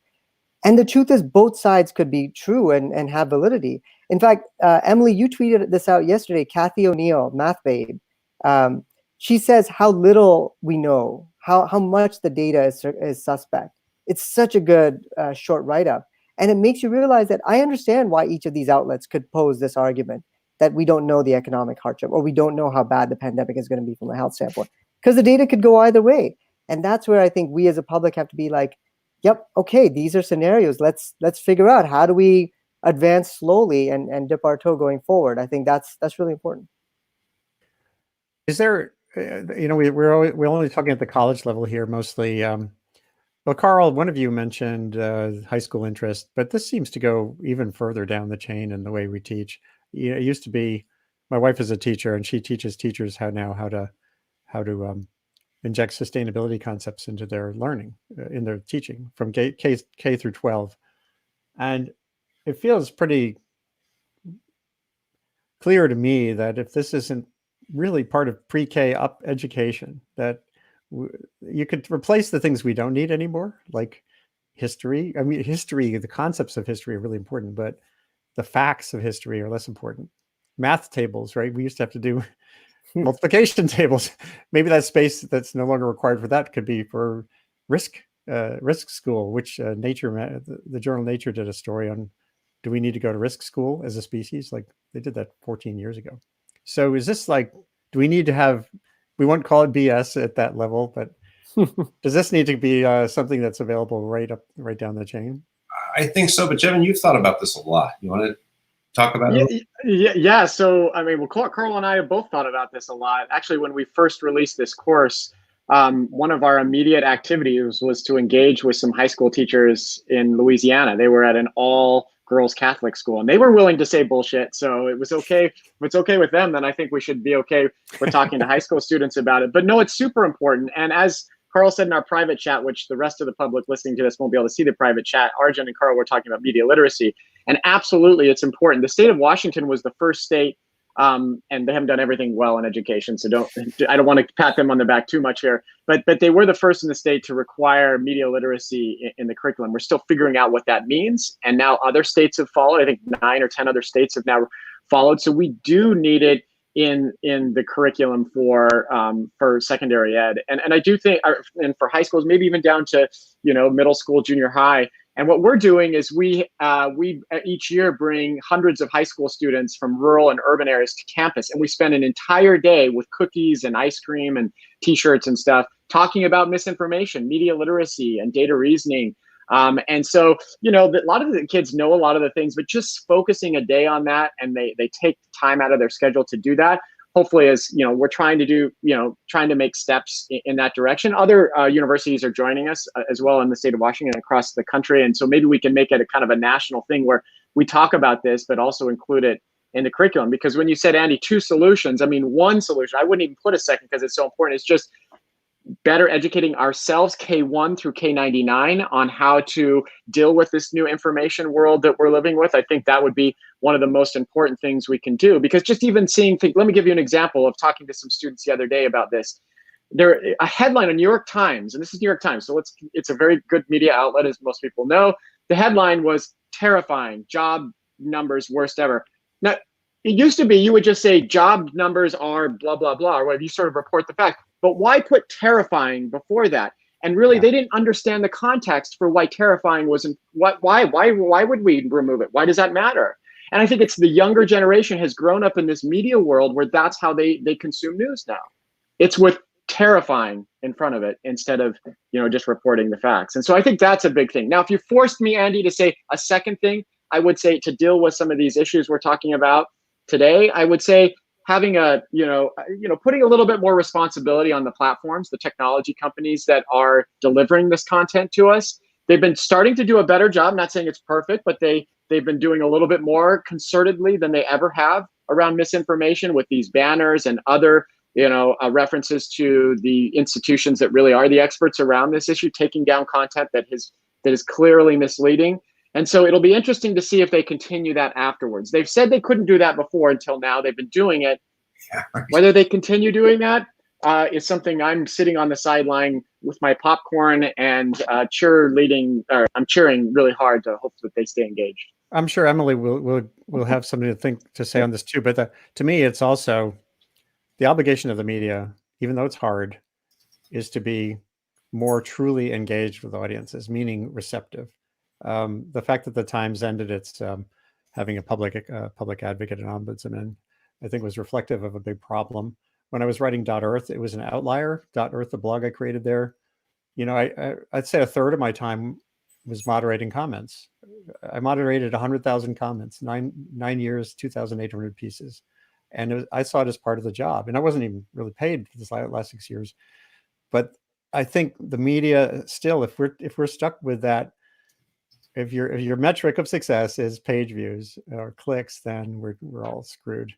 And the truth is both sides could be true and have validity. In fact, Emily, you tweeted this out yesterday, Kathy O'Neill, Math Babe. She says how little we know, how much the data is suspect. It's such a good short write-up. And it makes you realize that I understand why each of these outlets could pose this argument that we don't know the economic hardship or we don't know how bad the pandemic is going to be from a health standpoint, because the data could go either way. And that's where I think we as a public have to be like, yep, okay, these are scenarios. Let's figure out how do we advance slowly and dip our toe going forward. I think that's really important. Is there, we're only talking at the college level here mostly. Well, Carl, one of you mentioned high school interest, but this seems to go even further down the chain in the way we teach. It used to be, my wife is a teacher and she teaches teachers how to inject sustainability concepts into their learning, in their teaching from K through 12. And it feels pretty clear to me that if this isn't really part of pre-K up education, that you could replace the things we don't need anymore, like history. I mean, history, the concepts of history are really important, but the facts of history are less important. Math tables, right? We used to have to do multiplication tables. Maybe that space that's no longer required for that could be for risk school, which the journal Nature did a story on, do we need to go to risk school as a species? Like they did that 14 years ago. So is this like, do we need to have, we won't call it BS at that level, but does this need to be something that's available right down the chain? I think so, but Jevin, you've thought about this a lot. You want to talk about it? Yeah. So, I mean, well, Carl and I have both thought about this a lot. Actually, when we first released this course, one of our immediate activities was to engage with some high school teachers in Louisiana. They were at an all-girls Catholic school, and they were willing to say bullshit. So it was okay. If it's okay with them, then I think we should be okay with talking to high school students about it. But no, it's super important. And as Carl said in our private chat, which the rest of the public listening to this won't be able to see the private chat, Arjun and Carl were talking about media literacy. And absolutely, it's important. The state of Washington was the first state, and they haven't done everything well in education, so I don't want to pat them on the back too much here, but they were the first in the state to require media literacy in the curriculum. We're still figuring out what that means, and now other states have followed. I think 9 or 10 other states have now followed. So we do need it in the curriculum for secondary ed, and I do think, and for high schools, maybe even down to middle school, junior high. And what we're doing is we each year bring hundreds of high school students from rural and urban areas to campus, and we spend an entire day with cookies and ice cream and T-shirts and stuff talking about misinformation, media literacy, and data reasoning. And so, a lot of the kids know a lot of the things, but just focusing a day on that, and they take time out of their schedule to do that, hopefully, as we're trying to do, trying to make steps in that direction. Other universities are joining us as well in the state of Washington, across the country. And so maybe we can make it a kind of a national thing where we talk about this, but also include it in the curriculum. Because when you said, Andy, 2 solutions, I mean, one solution, I wouldn't even put a second because it's so important. It's just better educating ourselves, K1 through K99, on how to deal with this new information world that we're living with. I think that would be one of the most important things we can do, because just even seeing things, let me give you an example of talking to some students the other day about this. A headline on New York Times, and this is New York Times, so it's a very good media outlet, as most people know. The headline was terrifying, job numbers worst ever. Now, it used to be you would just say job numbers are blah, blah, blah, or whatever, you sort of report the fact. But why put terrifying before that? And really, they didn't understand the context for why terrifying wasn't. Why would we remove it? Why does that matter? And I think it's the younger generation has grown up in this media world where that's how they consume news now. It's with terrifying in front of it instead of just reporting the facts. And so I think that's a big thing. Now, if you forced me, Andy, to say a second thing, I would say to deal with some of these issues we're talking about today, I would say having putting a little bit more responsibility on the platforms, the technology companies that are delivering this content to us. They've been starting to do a better job. I'm not saying it's perfect, but they've been doing a little bit more concertedly than they ever have around misinformation, with these banners and other references to the institutions that really are the experts around this issue, taking down content that is clearly misleading. And so it'll be interesting to see if they continue that afterwards. They've said they couldn't do that before until now. They've been doing it. Yeah, right. Whether they continue doing that is something I'm sitting on the sideline with my popcorn and I'm cheering really hard to hope that they stay engaged. I'm sure Emily will have something to say on this too. But to me, it's also the obligation of the media, even though it's hard, is to be more truly engaged with audiences, meaning receptive. The fact that the Times ended its having a public advocate and ombudsman, I think, was reflective of a big problem. When I was writing .earth, it was an outlier. .earth, the blog I created there, I'd say a third of my time was moderating comments. I moderated 100,000 comments, nine years, 2,800 pieces, and I saw it as part of the job. And I wasn't even really paid for this last 6 years. But I think the media still, if we're stuck with that. If your metric of success is page views or clicks, then we're all screwed.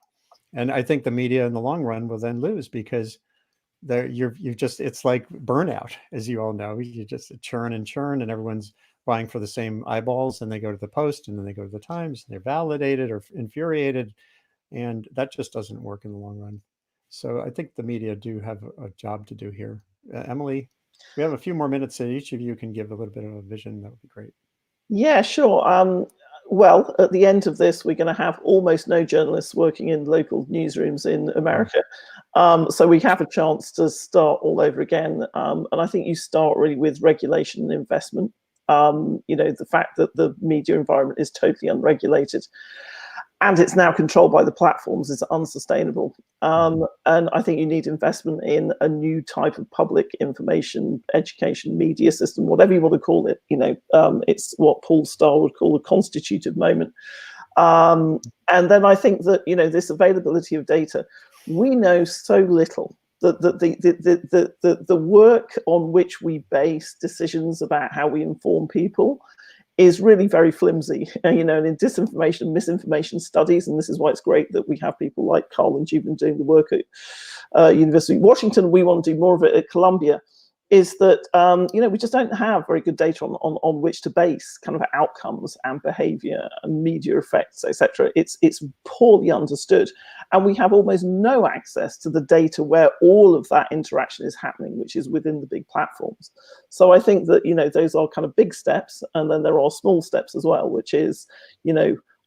And I think the media in the long run will then lose, because it's like burnout, as you all know. You just churn and churn, and everyone's vying for the same eyeballs, and they go to the Post, and then they go to the Times, and they're validated or infuriated, and that just doesn't work in the long run. So I think the media do have a job to do here. Emily, we have a few more minutes, so each of you can give a little bit of a vision. That would be great. Yeah, sure. Well, at the end of this, we're going to have almost no journalists working in local newsrooms in America. So we have a chance to start all over again. And I think you start really with regulation and investment. The fact that the media environment is totally unregulated and it's now controlled by the platforms is unsustainable. And I think you need investment in a new type of public information, education, media system, whatever you want to call it. It's what Paul Starr would call a constitutive moment. And then I think that, this availability of data, we know so little that the work on which we base decisions about how we inform people is really very flimsy, and in disinformation and misinformation studies. And this is why it's great that we have people like Carl and Jevin doing the work at University of Washington. We want to do more of it at Columbia. is that we just don't have very good data on which to base kind of outcomes and behavior and media effects, etc. It's poorly understood, and we have almost no access to the data where all of that interaction is happening, which is within the big platforms. So I think that those are kind of big steps, and then there are small steps as well, which is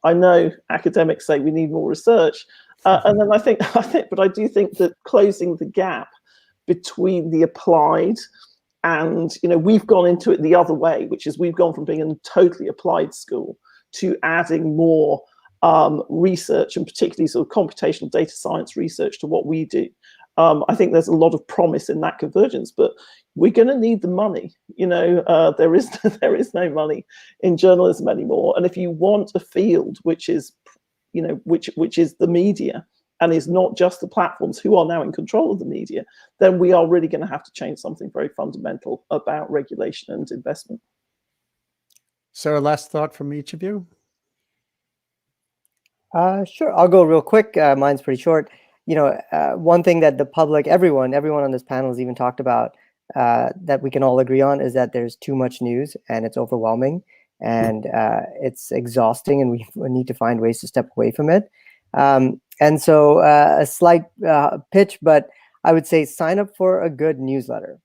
I know academics say we need more research, and then I do think that closing the gap between the applied and we've gone into it the other way, which is we've gone from being a totally applied school to adding more research, and particularly sort of computational data science research to what we do. I think there's a lot of promise in that convergence, but we're going to need the money. There is no money in journalism anymore, and if you want a field which is which is the media, and is not just the platforms who are now in control of the media, then we are really going to have to change something very fundamental about regulation and investment. So a last thought from each of you? Sure, I'll go real quick. Mine's pretty short. One thing that the public, everyone on this panel has even talked about, that we can all agree on, is that there's too much news and it's overwhelming and it's exhausting, and we need to find ways to step away from it. And so a slight pitch, but I would say sign up for a good newsletter.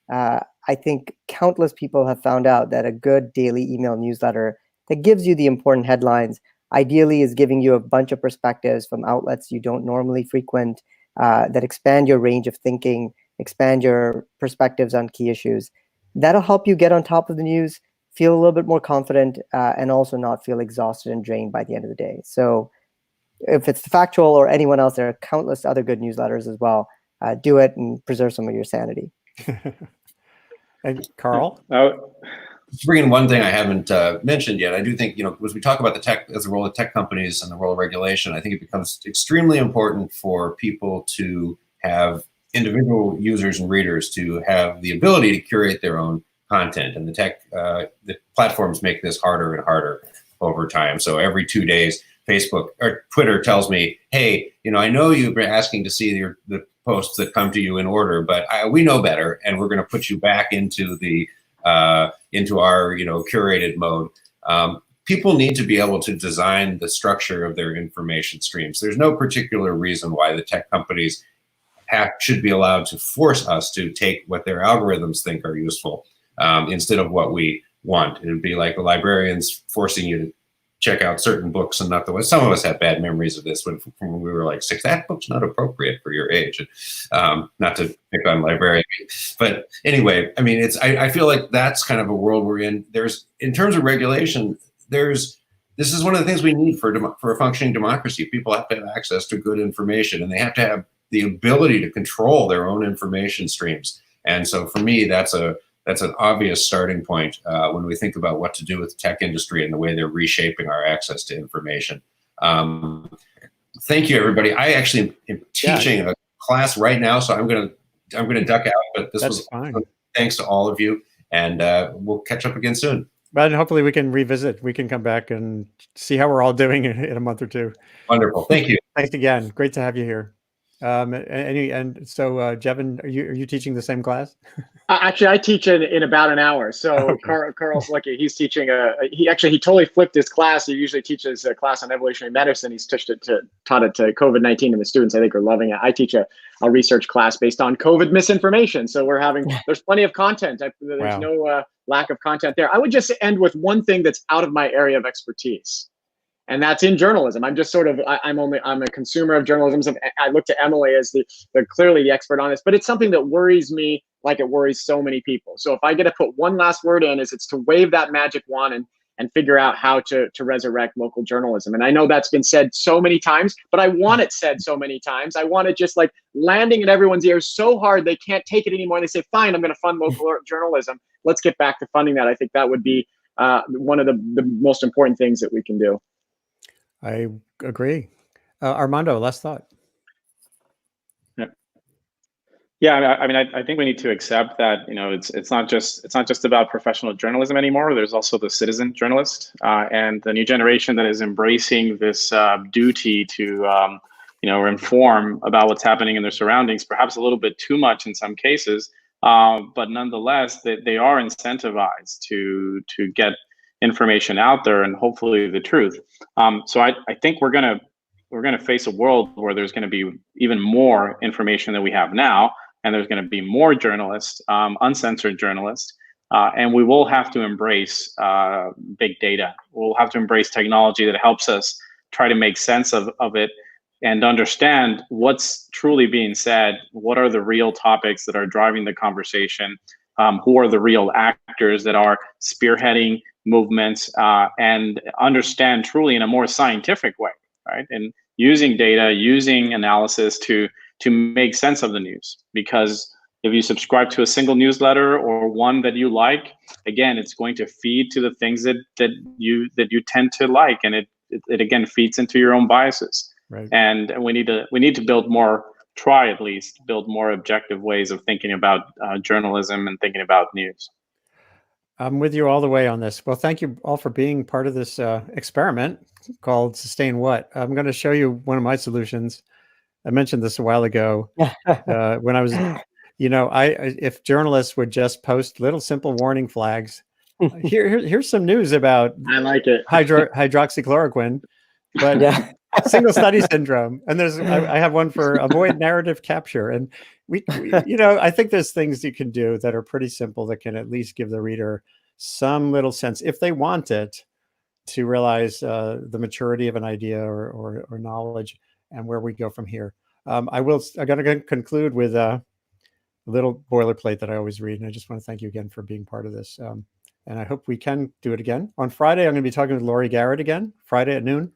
I think countless people have found out that a good daily email newsletter that gives you the important headlines, ideally is giving you a bunch of perspectives from outlets you don't normally frequent, that expand your range of thinking, expand your perspectives on key issues. That'll help you get on top of the news, feel a little bit more confident, and also not feel exhausted and drained by the end of the day. So if it's factual or anyone else, there are countless other good newsletters as well. Do it and preserve some of your sanity. And Carl? To bring in one thing I haven't mentioned yet, I do think, as we talk about the tech, as the role of tech companies and the role of regulation, I think it becomes extremely important for people to have individual users and readers to have the ability to curate their own content. And the platforms make this harder and harder over time. So every 2 days, Facebook or Twitter tells me, hey, I know you've been asking to see the posts that come to you in order, but we know better, and we're going to put you back into the into our curated mode. People need to be able to design the structure of their information streams. There's no particular reason why the tech companies should be allowed to force us to take what their algorithms think are useful instead of what we want. It would be like the librarians forcing you to check out certain books and not the ones. Some of us have bad memories of this from when we were like 6. That book's not appropriate for your age. Not to pick on librarians, but anyway, I mean, I feel like that's kind of a world we're in. In terms of regulation, this is one of the things we need for a functioning democracy. People have to have access to good information, and they have to have the ability to control their own information streams. And so for me, that's an obvious starting point when we think about what to do with the tech industry and the way they're reshaping our access to information. Thank you, everybody. I actually am teaching a class right now, so I'm gonna duck out. But this was fine. Thanks to all of you, and we'll catch up again soon. But hopefully we can revisit. We can come back and see how we're all doing in a month or two. Wonderful. Thank you. Thanks again. Great to have you here. And so, Jevin, are you teaching the same class? Actually, I teach in about an hour. So okay. Carl's lucky. He's teaching he totally flipped his class. He usually teaches a class on evolutionary medicine. He's taught it to COVID-19, and the students, I think, are loving it. I teach a research class based on COVID misinformation. So there's plenty of content. There's no lack of content there. I would just end with one thing that's out of my area of expertise. And that's in journalism. I'm just I'm a consumer of journalism. I look to Emily as clearly the expert on this, but it's something that worries me like it worries so many people. So if I get to put one last word in, it's to wave that magic wand and figure out how to resurrect local journalism. And I know that's been said so many times, but I want it said so many times. I want it just like landing in everyone's ears so hard they can't take it anymore. They say, fine, I'm going to fund local journalism. Let's get back to funding that. I think that would be one of the most important things that we can do. I agree. Armando, last thought. Yeah, I mean, I think we need to accept that it's not just about professional journalism anymore. There's also the citizen journalist and the new generation that is embracing this duty to inform about what's happening in their surroundings, perhaps a little bit too much in some cases, but nonetheless, they are incentivized to get information out there and hopefully the truth. So I think we're gonna face a world where there's gonna be even more information than we have now, and there's gonna be more journalists, uncensored journalists, and we will have to embrace big data. We'll have to embrace technology that helps us try to make sense of it and understand what's truly being said, what are the real topics that are driving the conversation, who are the real actors that are spearheading movements, and understand truly in a more scientific way, right? And using data, using analysis to make sense of the news. Because if you subscribe to a single newsletter or one that you like, again, it's going to feed to the things that you tend to like, and it again feeds into your own biases. Right. And we need to build more, try at least build more objective ways of thinking about journalism and thinking about news. I'm with you all the way on this. Well, thank you all for being part of this experiment called Sustain What. I'm going to show you one of my solutions. I mentioned this a while ago when I was, if journalists would just post little simple warning flags. Here's some news about I like it. hydroxychloroquine, but single study syndrome. And I have one for avoid narrative capture. And we I think there's things you can do that are pretty simple that can at least give the reader some little sense, if they want it, to realize the maturity of an idea or knowledge and where we go from here. I'm going to conclude with a little boilerplate that I always read. And I just want to thank you again for being part of this. And I hope we can do it again. On Friday, I'm going to be talking with Laurie Garrett again, Friday at noon,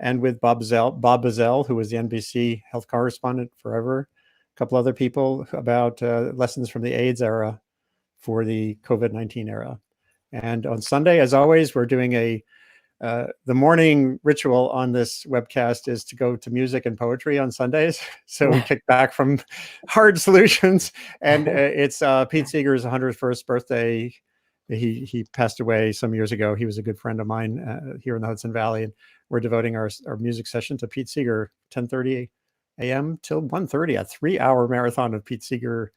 and with Bob Bazell, who was the NBC health correspondent forever, a couple other people about lessons from the AIDS era for the COVID-19 era. And on Sunday, as always, we're doing the morning ritual on this webcast is to go to music and poetry on Sundays. So we kick back from hard solutions. And it's Pete Seeger's 101st birthday. He passed away some years ago. He was a good friend of mine here in the Hudson Valley. And we're devoting our music session to Pete Seeger, 10:30 a.m. till 1:30, a 3-hour marathon of Pete Seeger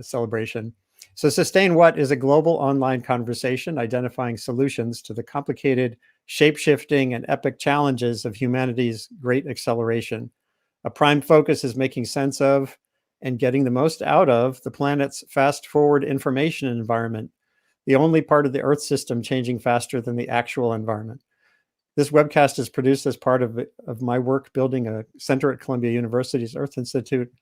celebration. So Sustain What is a global online conversation identifying solutions to the complicated, shape-shifting, and epic challenges of humanity's great acceleration. A prime focus is making sense of and getting the most out of the planet's fast-forward information environment, the only part of the Earth system changing faster than the actual environment. This webcast is produced as part of my work building a center at Columbia University's Earth Institute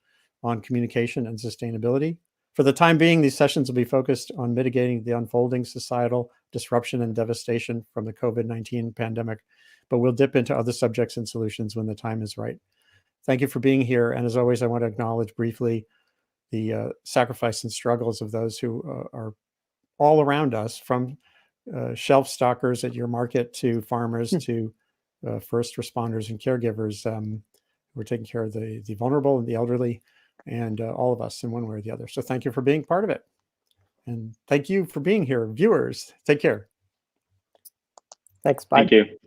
on communication and sustainability. For the time being, these sessions will be focused on mitigating the unfolding societal disruption and devastation from the COVID-19 pandemic, but we'll dip into other subjects and solutions when the time is right. Thank you for being here. And as always, I want to acknowledge briefly the sacrifice and struggles of those who are all around us, from shelf stockers at your market to farmers to first responders and caregivers. We're taking care of the vulnerable and the elderly, and all of us in one way or the other. So thank you for being part of it. And thank you for being here, viewers. Take care. Thanks. Bye. Thank you.